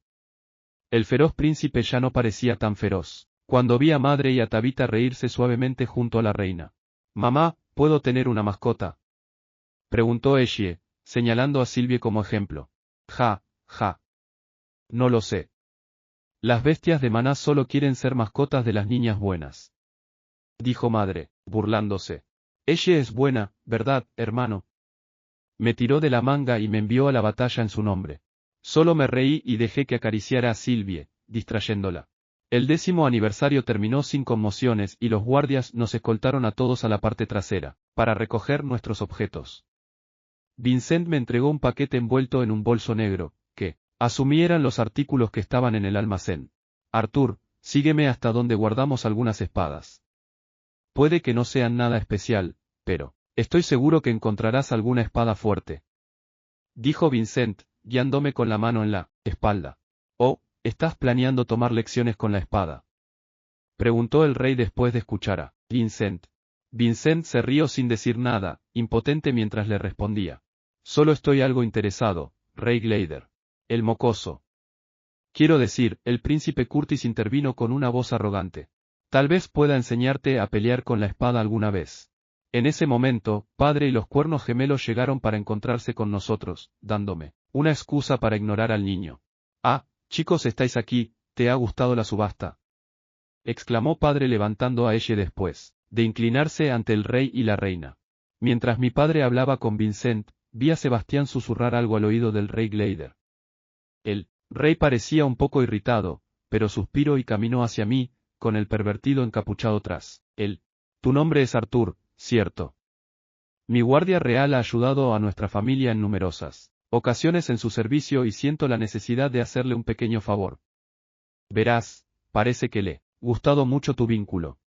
El feroz príncipe ya no parecía tan feroz. Cuando vi a Madre y a Tabitha reírse suavemente junto a la reina. «Mamá, ¿puedo tener una mascota?», preguntó Eshe, señalando a Sylvie como ejemplo. «Ja, ja. No lo sé. Las bestias de Maná solo quieren ser mascotas de las niñas buenas», dijo Madre, burlándose. «Eshe es buena, ¿verdad, hermano?». Me tiró de la manga y me envió a la batalla en su nombre. Solo me reí y dejé que acariciara a Sylvie, distrayéndola. El 10º aniversario terminó sin conmociones y los guardias nos escoltaron a todos a la parte trasera, para recoger nuestros objetos. Vincent me entregó un paquete envuelto en un bolso negro, que, asumí eran los artículos que estaban en el almacén. «Arthur, sígueme hasta donde guardamos algunas espadas. Puede que no sean nada especial, pero estoy seguro que encontrarás alguna espada fuerte», dijo Vincent, guiándome con la mano en la espalda. «Oh, ¿estás planeando tomar lecciones con la espada?», preguntó el rey después de escuchar a Vincent. Vincent se rió sin decir nada, impotente mientras le respondía. «Solo estoy algo interesado, rey Glader. El mocoso». Quiero decir, el príncipe Curtis intervino con una voz arrogante. «Tal vez pueda enseñarte a pelear con la espada alguna vez». En ese momento, padre y los cuernos gemelos llegaron para encontrarse con nosotros, dándome una excusa para ignorar al niño. «Ah, chicos, estáis aquí, ¿te ha gustado la subasta?», exclamó padre levantando a Eshe después de inclinarse ante el rey y la reina. Mientras mi padre hablaba con Vincent, vi a Sebastián susurrar algo al oído del rey Glader. El rey parecía un poco irritado, pero suspiró y caminó hacia mí, con el pervertido encapuchado tras él. «Tu nombre es Arthur, ¿cierto? Mi guardia real ha ayudado a nuestra familia en numerosas ocasiones en su servicio y siento la necesidad de hacerle un pequeño favor. Verás, parece que le gustado mucho tu vínculo.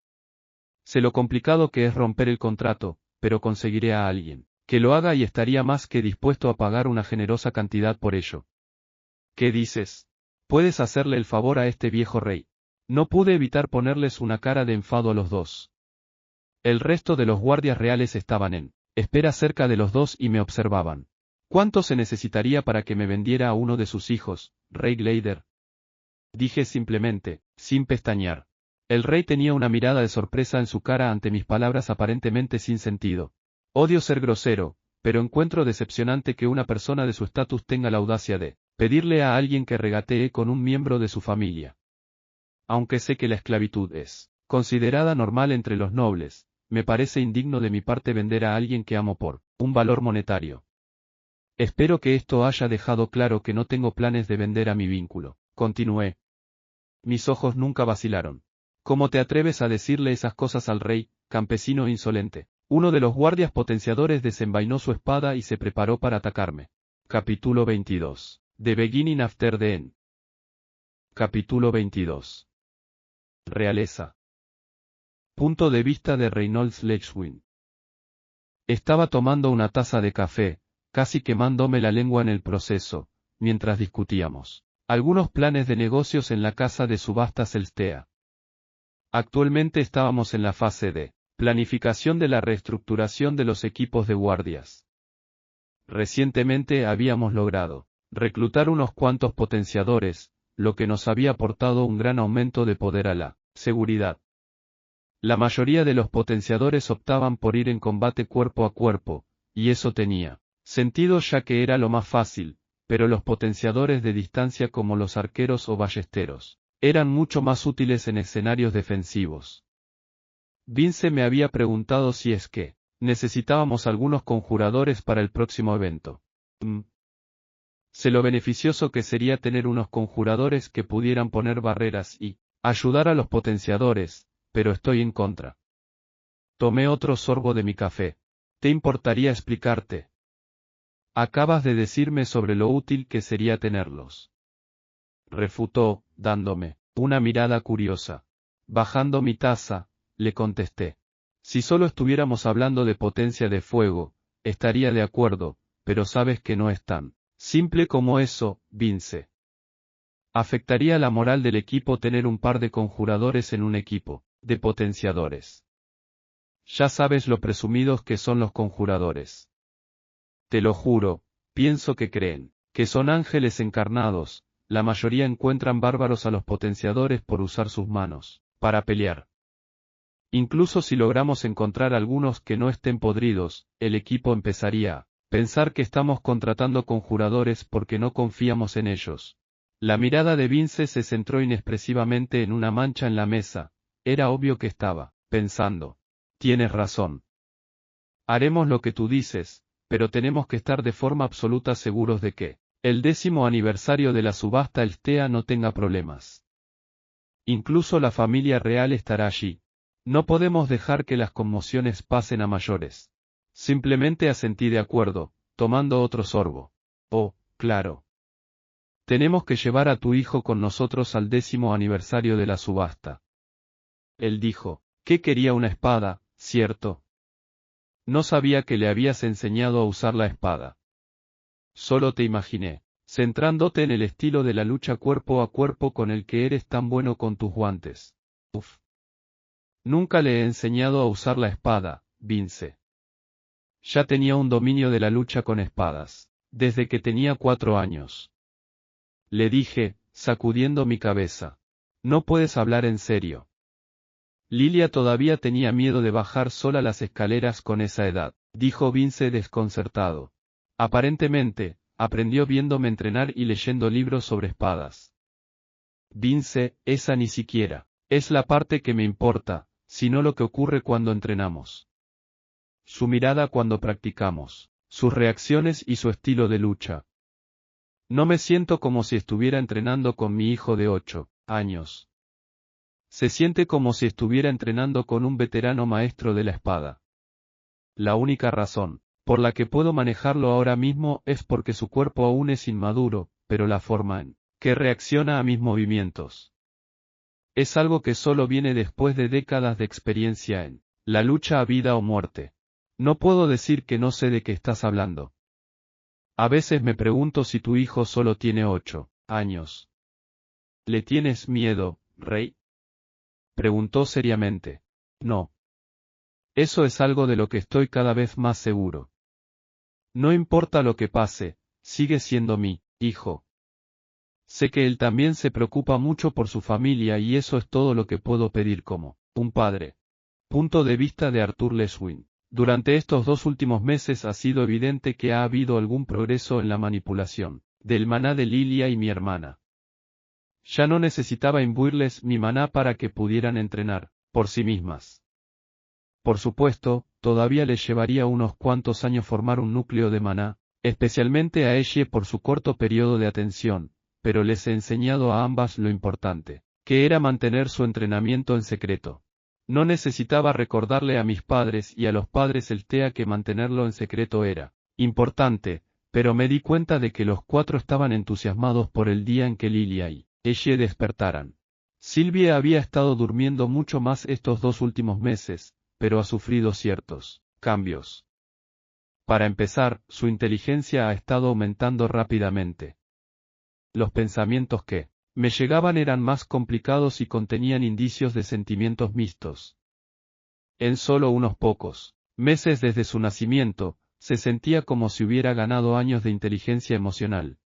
Sé lo complicado que es romper el contrato, pero conseguiré a alguien que lo haga y estaría más que dispuesto a pagar una generosa cantidad por ello». «¿Qué dices? Puedes hacerle el favor a este viejo rey». No pude evitar ponerles una cara de enfado a los dos. El resto de los guardias reales estaban en espera cerca de los dos y me observaban. «¿Cuánto se necesitaría para que me vendiera a uno de sus hijos, rey Glader?», dije simplemente, sin pestañear. El rey tenía una mirada de sorpresa en su cara ante mis palabras aparentemente sin sentido. Odio ser grosero, pero encuentro decepcionante que una persona de su estatus tenga la audacia de pedirle a alguien que regatee con un miembro de su familia. Aunque sé que la esclavitud es considerada normal entre los nobles, me parece indigno de mi parte vender a alguien que amo por un valor monetario. Espero que esto haya dejado claro que no tengo planes de vender a mi vínculo, continué. Mis ojos nunca vacilaron. ¿Cómo te atreves a decirle esas cosas al rey, campesino insolente? Uno de los guardias potenciadores desenvainó su espada y se preparó para atacarme. Capítulo 22. The Beginning After the End. Capítulo 22. Realeza. Punto de vista de Reynolds Lechwin. Estaba tomando una taza de café, casi quemándome la lengua en el proceso, mientras discutíamos algunos planes de negocios en la casa de subastas Elstea. Actualmente estábamos en la fase de planificación de la reestructuración de los equipos de guardias. Recientemente habíamos logrado reclutar unos cuantos potenciadores, lo que nos había aportado un gran aumento de poder a la seguridad. La mayoría de los potenciadores optaban por ir en combate cuerpo a cuerpo, y eso tenía sentido ya que era lo más fácil, pero los potenciadores de distancia como los arqueros o ballesteros eran mucho más útiles en escenarios defensivos. Vince me había preguntado si es que necesitábamos algunos conjuradores para el próximo evento. Sé lo beneficioso que sería tener unos conjuradores que pudieran poner barreras y ayudar a los potenciadores, pero estoy en contra. Tomé otro sorbo de mi café. ¿Te importaría explicarte? Acabas de decirme sobre lo útil que sería tenerlos. Refutó, dándome una mirada curiosa. Bajando mi taza, le contesté. Si solo estuviéramos hablando de potencia de fuego, estaría de acuerdo, pero sabes que no es tan simple como eso, Vince. Afectaría la moral del equipo tener un par de conjuradores en un equipo de potenciadores. Ya sabes lo presumidos que son los conjuradores. Te lo juro, pienso que creen que son ángeles encarnados, la mayoría encuentran bárbaros a los potenciadores por usar sus manos para pelear. Incluso si logramos encontrar algunos que no estén podridos, el equipo empezaría a pensar que estamos contratando conjuradores porque no confiamos en ellos. La mirada de Vince se centró inexpresivamente en una mancha en la mesa. Era obvio que estaba pensando. Tienes razón. Haremos lo que tú dices, pero tenemos que estar de forma absoluta seguros de que el 10º aniversario de la subasta Elstea no tenga problemas. Incluso la familia real estará allí. No podemos dejar que las conmociones pasen a mayores. Simplemente asentí de acuerdo, tomando otro sorbo. Oh, claro. Tenemos que llevar a tu hijo con nosotros al 10º aniversario de la subasta. Él dijo, que quería una espada, ¿cierto? No sabía que le habías enseñado a usar la espada. Solo te imaginé, centrándote en el estilo de la lucha cuerpo a cuerpo con el que eres tan bueno con tus guantes. Uf. Nunca le he enseñado a usar la espada, Vince. Ya tenía un dominio de la lucha con espadas, desde que tenía 4 años. Le dije, sacudiendo mi cabeza. No puedes hablar en serio. Lilia todavía tenía miedo de bajar sola las escaleras con esa edad, dijo Vince desconcertado. Aparentemente, aprendió viéndome entrenar y leyendo libros sobre espadas. Vince, esa ni siquiera es la parte que me importa, sino lo que ocurre cuando entrenamos. Su mirada cuando practicamos, sus reacciones y su estilo de lucha. No me siento como si estuviera entrenando con mi hijo de 8 años. Se siente como si estuviera entrenando con un veterano maestro de la espada. La única razón por la que puedo manejarlo ahora mismo es porque su cuerpo aún es inmaduro, pero la forma en que reacciona a mis movimientos es algo que solo viene después de décadas de experiencia en la lucha a vida o muerte. No puedo decir que no sé de qué estás hablando. A veces me pregunto si tu hijo solo tiene 8 años. ¿Le tienes miedo, Rey? Preguntó seriamente. No. Eso es algo de lo que estoy cada vez más seguro. No importa lo que pase, sigue siendo mi hijo. Sé que él también se preocupa mucho por su familia y eso es todo lo que puedo pedir como un padre. Punto de vista de Arthur Leswin. Durante estos 2 últimos meses ha sido evidente que ha habido algún progreso en la manipulación del maná de Lilia y mi hermana. Ya no necesitaba imbuirles mi maná para que pudieran entrenar por sí mismas. Por supuesto, todavía les llevaría unos cuantos años formar un núcleo de maná, especialmente a ella por su corto periodo de atención, pero les he enseñado a ambas lo importante, que era mantener su entrenamiento en secreto. No necesitaba recordarle a mis padres y a los padres Elstea que mantenerlo en secreto era importante, pero me di cuenta de que los 4 estaban entusiasmados por el día en que Lilia y ella despertaran. Sylvie había estado durmiendo mucho más estos 2 últimos meses, pero ha sufrido ciertos cambios. Para empezar, su inteligencia ha estado aumentando rápidamente. Los pensamientos que me llegaban eran más complicados y contenían indicios de sentimientos mixtos. En solo unos pocos meses desde su nacimiento, se sentía como si hubiera ganado años de inteligencia emocional.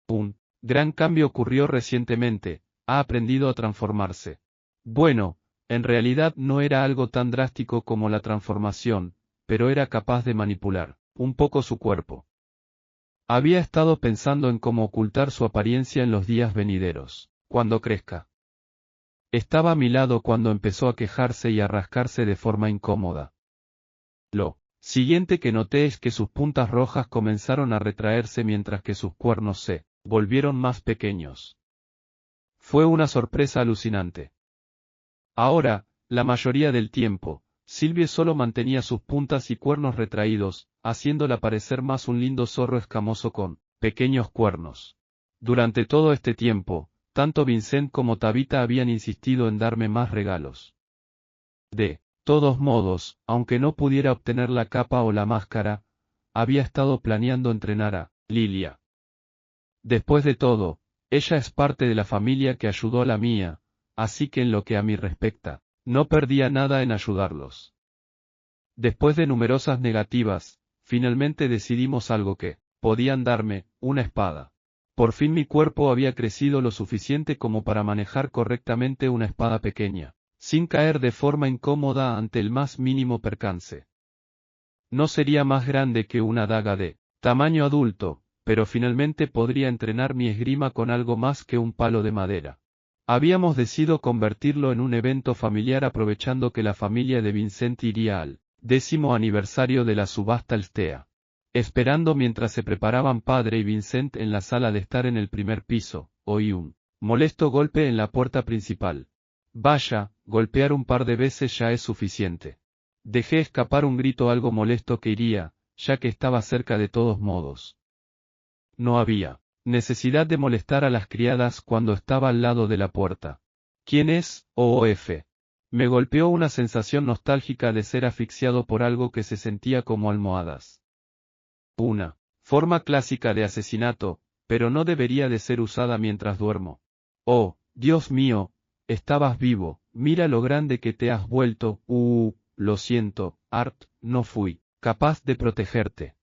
Un gran cambio ocurrió recientemente, ha aprendido a transformarse. Bueno, en realidad no era algo tan drástico como la transformación, pero era capaz de manipular un poco su cuerpo. Había estado pensando en cómo ocultar su apariencia en los días venideros, cuando crezca. Estaba a mi lado cuando empezó a quejarse y a rascarse de forma incómoda. Lo siguiente que noté es que sus puntas rojas comenzaron a retraerse mientras que sus cuernos se volvieron más pequeños. Fue una sorpresa alucinante. Ahora, la mayoría del tiempo, Sylvie solo mantenía sus puntas y cuernos retraídos, haciéndola parecer más un lindo zorro escamoso con pequeños cuernos. Durante todo este tiempo, tanto Vincent como Tabitha habían insistido en darme más regalos. De todos modos, aunque no pudiera obtener la capa o la máscara, había estado planeando entrenar a Lilia. Después de todo, ella es parte de la familia que ayudó a la mía, así que en lo que a mí respecta, no perdía nada en ayudarlos. Después de numerosas negativas, finalmente decidimos algo que podían darme, una espada. Por fin mi cuerpo había crecido lo suficiente como para manejar correctamente una espada pequeña, sin caer de forma incómoda ante el más mínimo percance. No sería más grande que una daga de tamaño adulto, pero finalmente podría entrenar mi esgrima con algo más que un palo de madera. Habíamos decidido convertirlo en un evento familiar aprovechando que la familia de Vincent iría al 10º aniversario de la subasta Alstea. Esperando mientras se preparaban padre y Vincent en la sala de estar en el primer piso, oí un molesto golpe en la puerta principal. Vaya, golpear un par de veces ya es suficiente. Dejé escapar un grito algo molesto que iría, ya que estaba cerca de todos modos. No había necesidad de molestar a las criadas cuando estaba al lado de la puerta. ¿Quién es, OOF? Me golpeó una sensación nostálgica de ser asfixiado por algo que se sentía como almohadas. Una forma clásica de asesinato, pero no debería de ser usada mientras duermo. Oh, Dios mío, estabas vivo, mira lo grande que te has vuelto, lo siento, Art, no fui capaz de protegerte.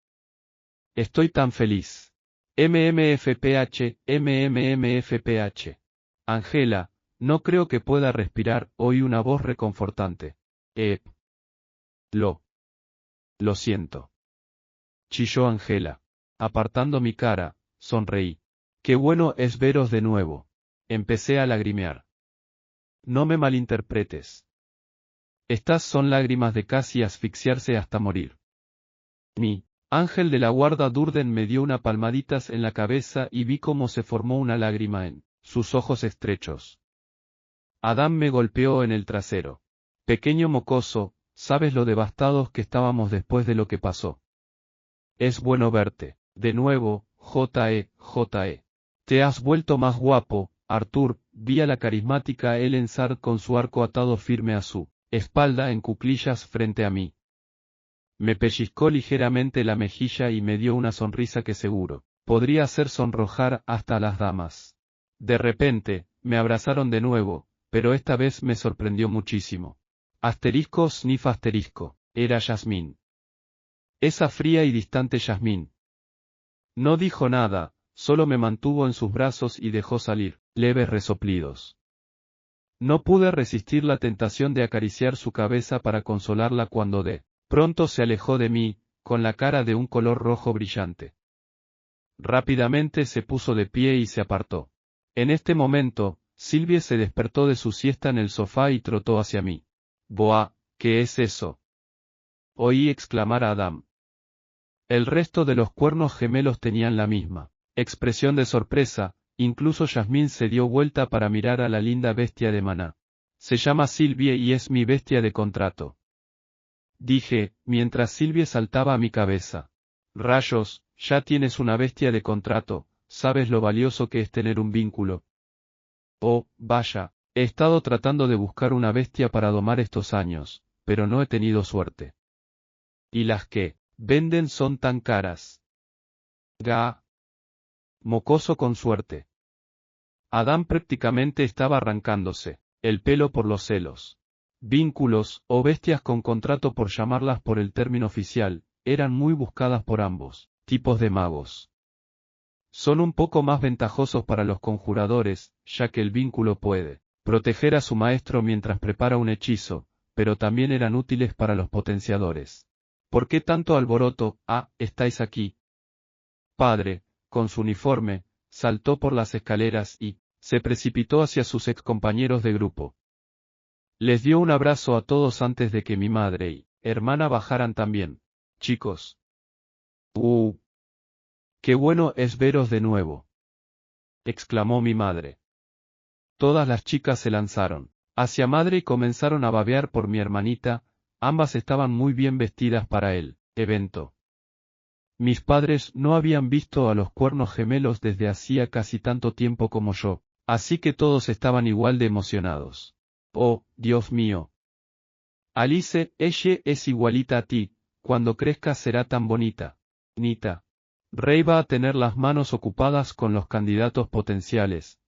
Estoy tan feliz. MMFPH, MMMFPH. Angela, no creo que pueda respirar, oí una voz reconfortante. Lo siento. Chilló Angela. Apartando mi cara, sonreí. Qué bueno es veros de nuevo. Empecé a lagrimear. No me malinterpretes. Estas son lágrimas de casi asfixiarse hasta morir. Mi ángel de la guarda Durden me dio una palmaditas en la cabeza y vi cómo se formó una lágrima en sus ojos estrechos. Adam me golpeó en el trasero. Pequeño mocoso, ¿sabes lo devastados que estábamos después de lo que pasó? Es bueno verte, de nuevo, J.E. Te has vuelto más guapo, Arthur, vi a la carismática Ellen Sard con su arco atado firme a su espalda en cuclillas frente a mí. Me pellizcó ligeramente la mejilla y me dio una sonrisa que seguro podría hacer sonrojar hasta a las damas. De repente, me abrazaron de nuevo, pero esta vez me sorprendió muchísimo. Asterisco sniff asterisco, era Yasmín. Esa fría y distante Yasmín. No dijo nada, solo me mantuvo en sus brazos y dejó salir leves resoplidos. No pude resistir la tentación de acariciar su cabeza para consolarla cuando de pronto se alejó de mí, con la cara de un color rojo brillante. Rápidamente se puso de pie y se apartó. En este momento, Sylvie se despertó de su siesta en el sofá y trotó hacia mí. Boa, ¿qué es eso? Oí exclamar a Adam. El resto de los cuernos gemelos tenían la misma expresión de sorpresa, incluso Yasmín se dio vuelta para mirar a la linda bestia de Maná. Se llama Sylvie y es mi bestia de contrato. Dije, mientras Sylvie saltaba a mi cabeza. Rayos, ya tienes una bestia de contrato, ¿sabes lo valioso que es tener un vínculo? Oh, vaya, he estado tratando de buscar una bestia para domar estos años, pero no he tenido suerte. Y las que venden son tan caras. Mocoso con suerte. Adam prácticamente estaba arrancándose el pelo por los celos. Vínculos, o bestias con contrato por llamarlas por el término oficial, eran muy buscadas por ambos tipos de magos. Son un poco más ventajosos para los conjuradores, ya que el vínculo puede proteger a su maestro mientras prepara un hechizo, pero también eran útiles para los potenciadores. ¿Por qué tanto alboroto? Estáis aquí. Padre, con su uniforme, saltó por las escaleras y se precipitó hacia sus excompañeros de grupo. Les dio un abrazo a todos antes de que mi madre y hermana bajaran también. Chicos. ¡Qué bueno es veros de nuevo! Exclamó mi madre. Todas las chicas se lanzaron hacia madre y comenzaron a babear por mi hermanita, ambas estaban muy bien vestidas para el evento. Mis padres no habían visto a los cuernos gemelos desde hacía casi tanto tiempo como yo, así que todos estaban igual de emocionados. Oh, Dios mío. Alice, ella es igualita a ti, cuando crezca será tan bonita. Nita. Rey va a tener las manos ocupadas con los candidatos potenciales.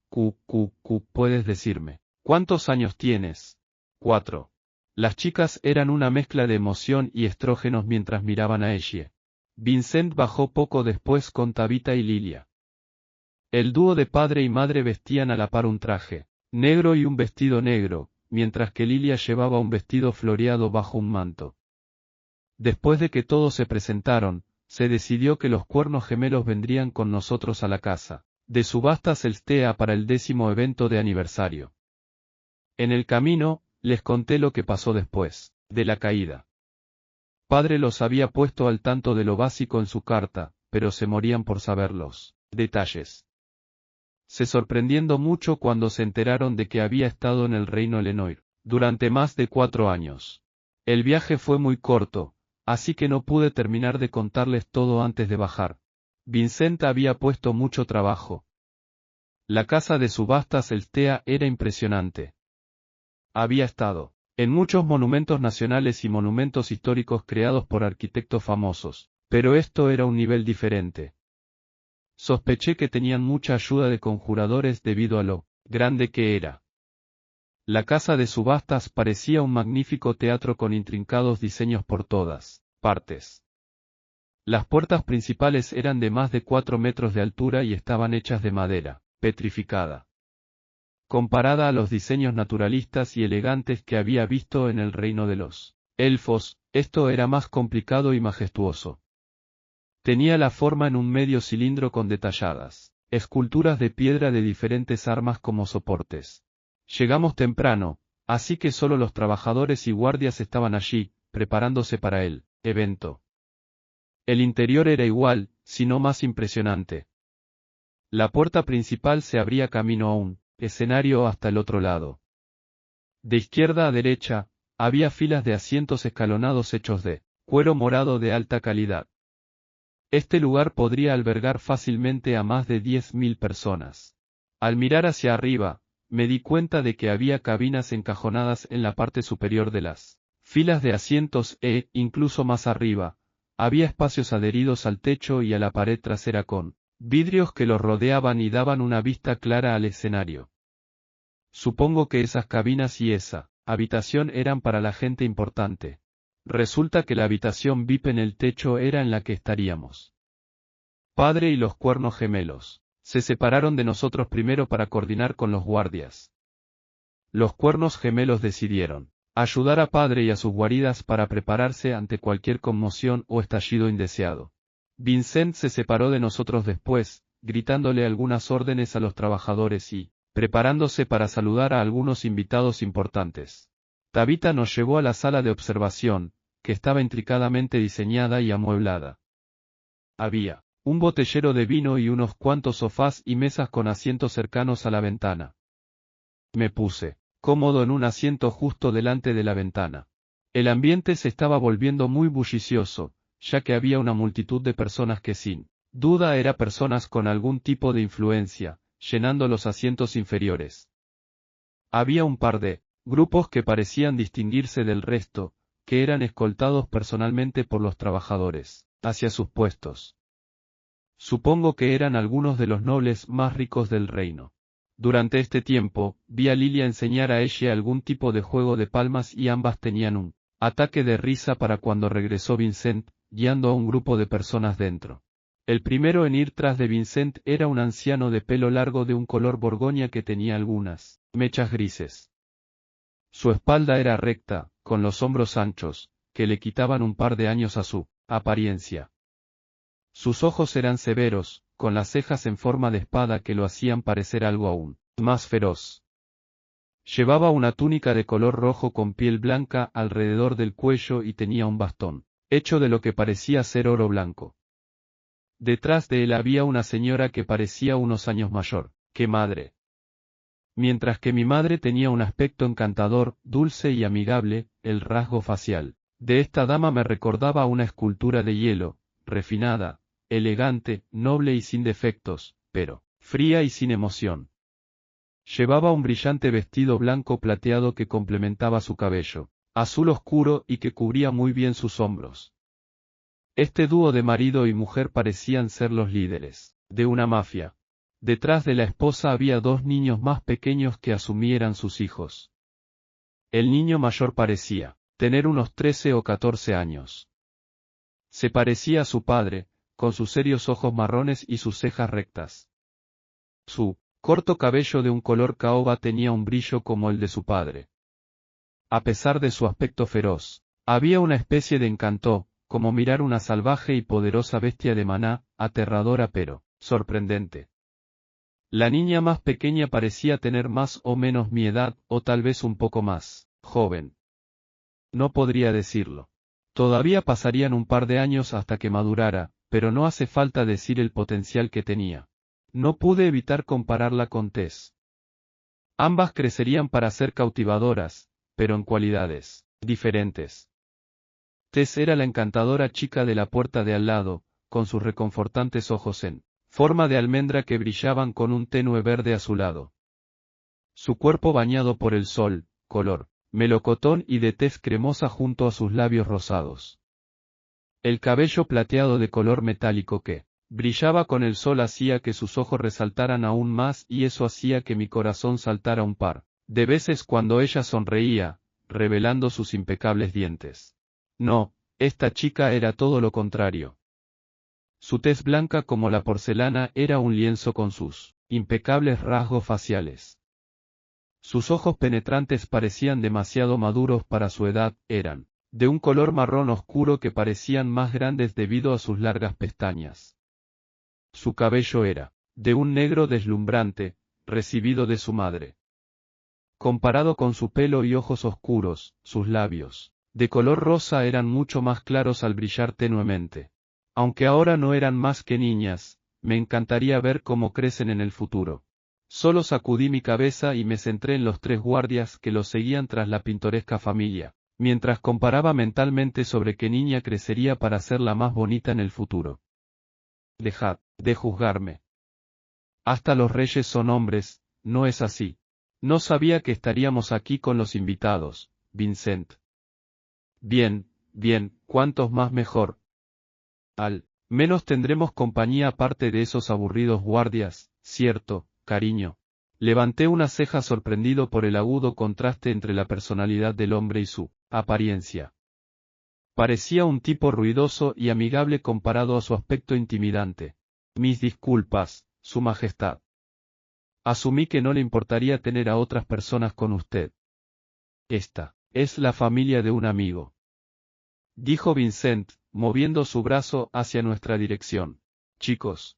¿Puedes decirme cuántos años tienes? 4. Las chicas eran una mezcla de emoción y estrógenos mientras miraban a ella. Vincent bajó poco después con Tabitha y Lilia. El dúo de padre y madre vestían a la par un traje negro y un vestido negro, mientras que Lilia llevaba un vestido floreado bajo un manto. Después de que todos se presentaron, se decidió que los cuernos gemelos vendrían con nosotros a la casa de subastas Elstea para el 10º evento de aniversario. En el camino, les conté lo que pasó después de la caída. Padre los había puesto al tanto de lo básico en su carta, pero se morían por saber los detalles. Se sorprendiendo mucho cuando se enteraron de que había estado en el reino Elenoir durante más de 4 años. El viaje fue muy corto, así que no pude terminar de contarles todo antes de bajar. Vincent había puesto mucho trabajo. La casa de subastas Elstea era impresionante. Había estado en muchos monumentos nacionales y monumentos históricos creados por arquitectos famosos, pero esto era un nivel diferente. Sospeché que tenían mucha ayuda de conjuradores debido a lo grande que era. La casa de subastas parecía un magnífico teatro con intrincados diseños por todas partes. Las puertas principales eran de más de 4 metros de altura y estaban hechas de madera petrificada. Comparada a los diseños naturalistas y elegantes que había visto en el reino de los elfos, esto era más complicado y majestuoso. Tenía la forma en un medio cilindro con detalladas esculturas de piedra de diferentes armas como soportes. Llegamos temprano, así que solo los trabajadores y guardias estaban allí, preparándose para el evento. El interior era igual, si no más impresionante. La puerta principal se abría camino a un escenario hasta el otro lado. De izquierda a derecha, había filas de asientos escalonados hechos de cuero morado de alta calidad. Este lugar podría albergar fácilmente a más de 10.000 personas. Al mirar hacia arriba, me di cuenta de que había cabinas encajonadas en la parte superior de las filas de asientos e, incluso más arriba, había espacios adheridos al techo y a la pared trasera con vidrios que los rodeaban y daban una vista clara al escenario. Supongo que esas cabinas y esa habitación eran para la gente importante. Resulta que la habitación VIP en el techo era en la que estaríamos. Padre y los cuernos gemelos se separaron de nosotros primero para coordinar con los guardias. Los cuernos gemelos decidieron ayudar a Padre y a sus guaridas para prepararse ante cualquier conmoción o estallido indeseado. Vincent se separó de nosotros después, gritándole algunas órdenes a los trabajadores y preparándose para saludar a algunos invitados importantes. Tabitha nos llevó a la sala de observación, que estaba intricadamente diseñada y amueblada. Había un botellero de vino y unos cuantos sofás y mesas con asientos cercanos a la ventana. Me puse cómodo en un asiento justo delante de la ventana. El ambiente se estaba volviendo muy bullicioso, ya que había una multitud de personas que sin duda eran personas con algún tipo de influencia, llenando los asientos inferiores. Había un par de grupos que parecían distinguirse del resto, que eran escoltados personalmente por los trabajadores hacia sus puestos. Supongo que eran algunos de los nobles más ricos del reino. Durante este tiempo, vi a Lilia enseñar a ella algún tipo de juego de palmas y ambas tenían un ataque de risa para cuando regresó Vincent, guiando a un grupo de personas dentro. El primero en ir tras de Vincent era un anciano de pelo largo de un color borgoña que tenía algunas mechas grises. Su espalda era recta, con los hombros anchos, que le quitaban un par de años a su apariencia. Sus ojos eran severos, con las cejas en forma de espada que lo hacían parecer algo aún más feroz. Llevaba una túnica de color rojo con piel blanca alrededor del cuello y tenía un bastón, hecho de lo que parecía ser oro blanco. Detrás de él había una señora que parecía unos años mayor que madre. Mientras que mi madre tenía un aspecto encantador, dulce y amigable, el rasgo facial de esta dama me recordaba a una escultura de hielo, refinada, elegante, noble y sin defectos, pero fría y sin emoción. Llevaba un brillante vestido blanco plateado que complementaba su cabello, azul oscuro y que cubría muy bien sus hombros. Este dúo de marido y mujer parecían ser los líderes de una mafia. Detrás de la esposa había 2 niños más pequeños que asumieran sus hijos. El niño mayor parecía tener unos 13 o 14 años. Se parecía a su padre, con sus serios ojos marrones y sus cejas rectas. Su corto cabello de un color caoba tenía un brillo como el de su padre. A pesar de su aspecto feroz, había una especie de encanto, como mirar una salvaje y poderosa bestia de maná, aterradora pero sorprendente. La niña más pequeña parecía tener más o menos mi edad, o tal vez un poco más joven. No podría decirlo. Todavía pasarían un par de años hasta que madurara, pero no hace falta decir el potencial que tenía. No pude evitar compararla con Tess. Ambas crecerían para ser cautivadoras, pero en cualidades diferentes. Tess era la encantadora chica de la puerta de al lado, con sus reconfortantes ojos en forma de almendra que brillaban con un tenue verde azulado. Su cuerpo bañado por el sol, color melocotón y de tez cremosa junto a sus labios rosados. El cabello plateado de color metálico que brillaba con el sol hacía que sus ojos resaltaran aún más y eso hacía que mi corazón saltara un par de veces cuando ella sonreía, revelando sus impecables dientes. No, esta chica era todo lo contrario. Su tez blanca como la porcelana era un lienzo con sus impecables rasgos faciales. Sus ojos penetrantes parecían demasiado maduros para su edad, eran de un color marrón oscuro que parecían más grandes debido a sus largas pestañas. Su cabello era de un negro deslumbrante, recibido de su madre. Comparado con su pelo y ojos oscuros, sus labios, de color rosa eran mucho más claros al brillar tenuemente. Aunque ahora no eran más que niñas, me encantaría ver cómo crecen en el futuro. Solo sacudí mi cabeza y me centré en los 3 guardias que los seguían tras la pintoresca familia, mientras comparaba mentalmente sobre qué niña crecería para ser la más bonita en el futuro. Dejad de juzgarme. Hasta los reyes son hombres, ¿no es así? No sabía que estaríamos aquí con los invitados, Vincent. Bien, bien, cuantos más mejor. Al menos tendremos compañía aparte de esos aburridos guardias, ¿cierto, cariño? Levanté una ceja sorprendido por el agudo contraste entre la personalidad del hombre y su apariencia. Parecía un tipo ruidoso y amigable comparado a su aspecto intimidante. Mis disculpas, Su Majestad. Asumí que no le importaría tener a otras personas con usted. Esta es la familia de un amigo, dijo Vincent, moviendo su brazo hacia nuestra dirección. Chicos.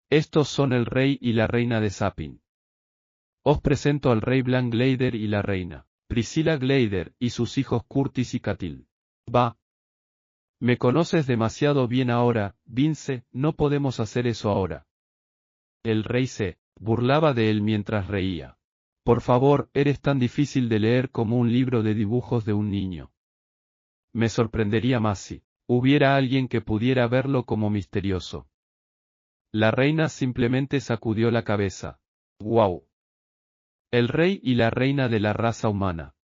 Estos son el rey y la reina de Sapin. Os presento al rey Blanc Glader y la reina Priscilla Glader y sus hijos Curtis y Catil. Va. Me conoces demasiado bien ahora, Vince, no podemos hacer eso ahora. El rey se burlaba de él mientras reía. Por favor, eres tan difícil de leer como un libro de dibujos de un niño. Me sorprendería más si hubiera alguien que pudiera verlo como misterioso. La reina simplemente sacudió la cabeza. ¡Guau! El rey y la reina de la raza humana.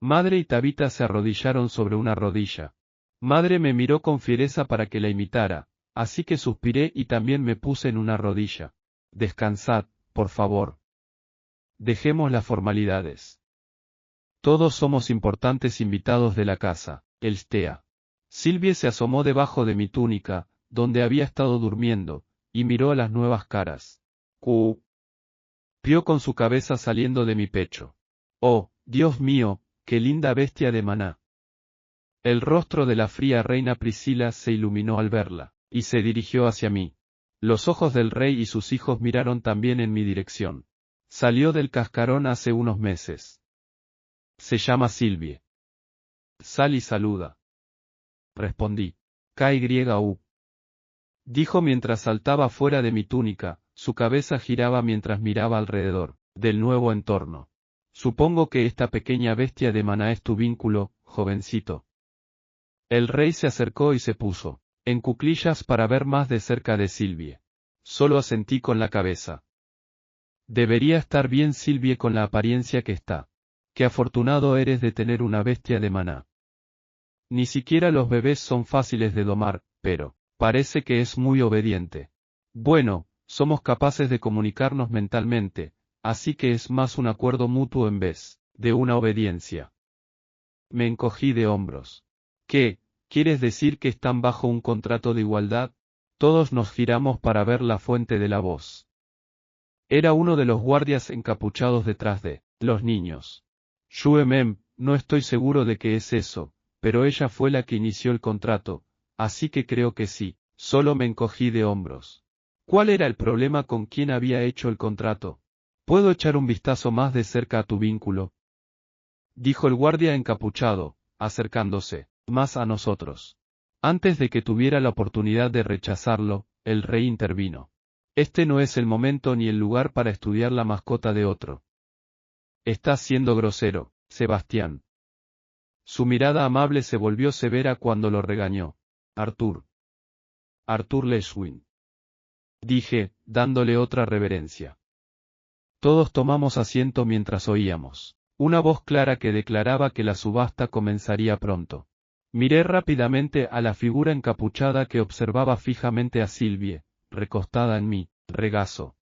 Madre y Tabitha se arrodillaron sobre una rodilla. Madre me miró con fiereza para que la imitara, así que suspiré y también me puse en una rodilla. Descansad, por favor. Dejemos las formalidades. Todos somos importantes invitados de la casa, Elstea. Sylvie se asomó debajo de mi túnica, donde había estado durmiendo, y miró a las nuevas caras. Pió con su cabeza saliendo de mi pecho. Oh, Dios mío, qué linda bestia de maná. El rostro de la fría reina Priscilla se iluminó al verla, y se dirigió hacia mí. Los ojos del rey y sus hijos miraron también en mi dirección. Salió del cascarón hace unos meses. Se llama Sylvie. Sal y saluda. Respondí. KYU. Dijo mientras saltaba fuera de mi túnica, su cabeza giraba mientras miraba alrededor del nuevo entorno. Supongo que esta pequeña bestia de maná es tu vínculo, jovencito. El rey se acercó y se puso en cuclillas para ver más de cerca de Sylvie. Solo asentí con la cabeza. Debería estar bien Sylvie con la apariencia que está. Qué afortunado eres de tener una bestia de maná. Ni siquiera los bebés son fáciles de domar, pero parece que es muy obediente. Bueno, somos capaces de comunicarnos mentalmente, así que es más un acuerdo mutuo en vez de una obediencia. Me encogí de hombros. ¿Qué? ¿Quieres decir que están bajo un contrato de igualdad? Todos nos giramos para ver la fuente de la voz. Era uno de los guardias encapuchados detrás de los niños. No estoy seguro de que es eso, pero ella fue la que inició el contrato, así que creo que sí. Solo me encogí de hombros. ¿Cuál era el problema con quien había hecho el contrato? ¿Puedo echar un vistazo más de cerca a tu vínculo?, dijo el guardia encapuchado, acercándose más a nosotros. Antes de que tuviera la oportunidad de rechazarlo, el rey intervino. Este no es el momento ni el lugar para estudiar la mascota de otro. Estás siendo grosero, Sebastián. Su mirada amable se volvió severa cuando lo regañó. Arthur Leshwin, dije, dándole otra reverencia. Todos tomamos asiento mientras oíamos una voz clara que declaraba que la subasta comenzaría pronto. Miré rápidamente a la figura encapuchada que observaba fijamente a Sylvie, recostada en mi regazo.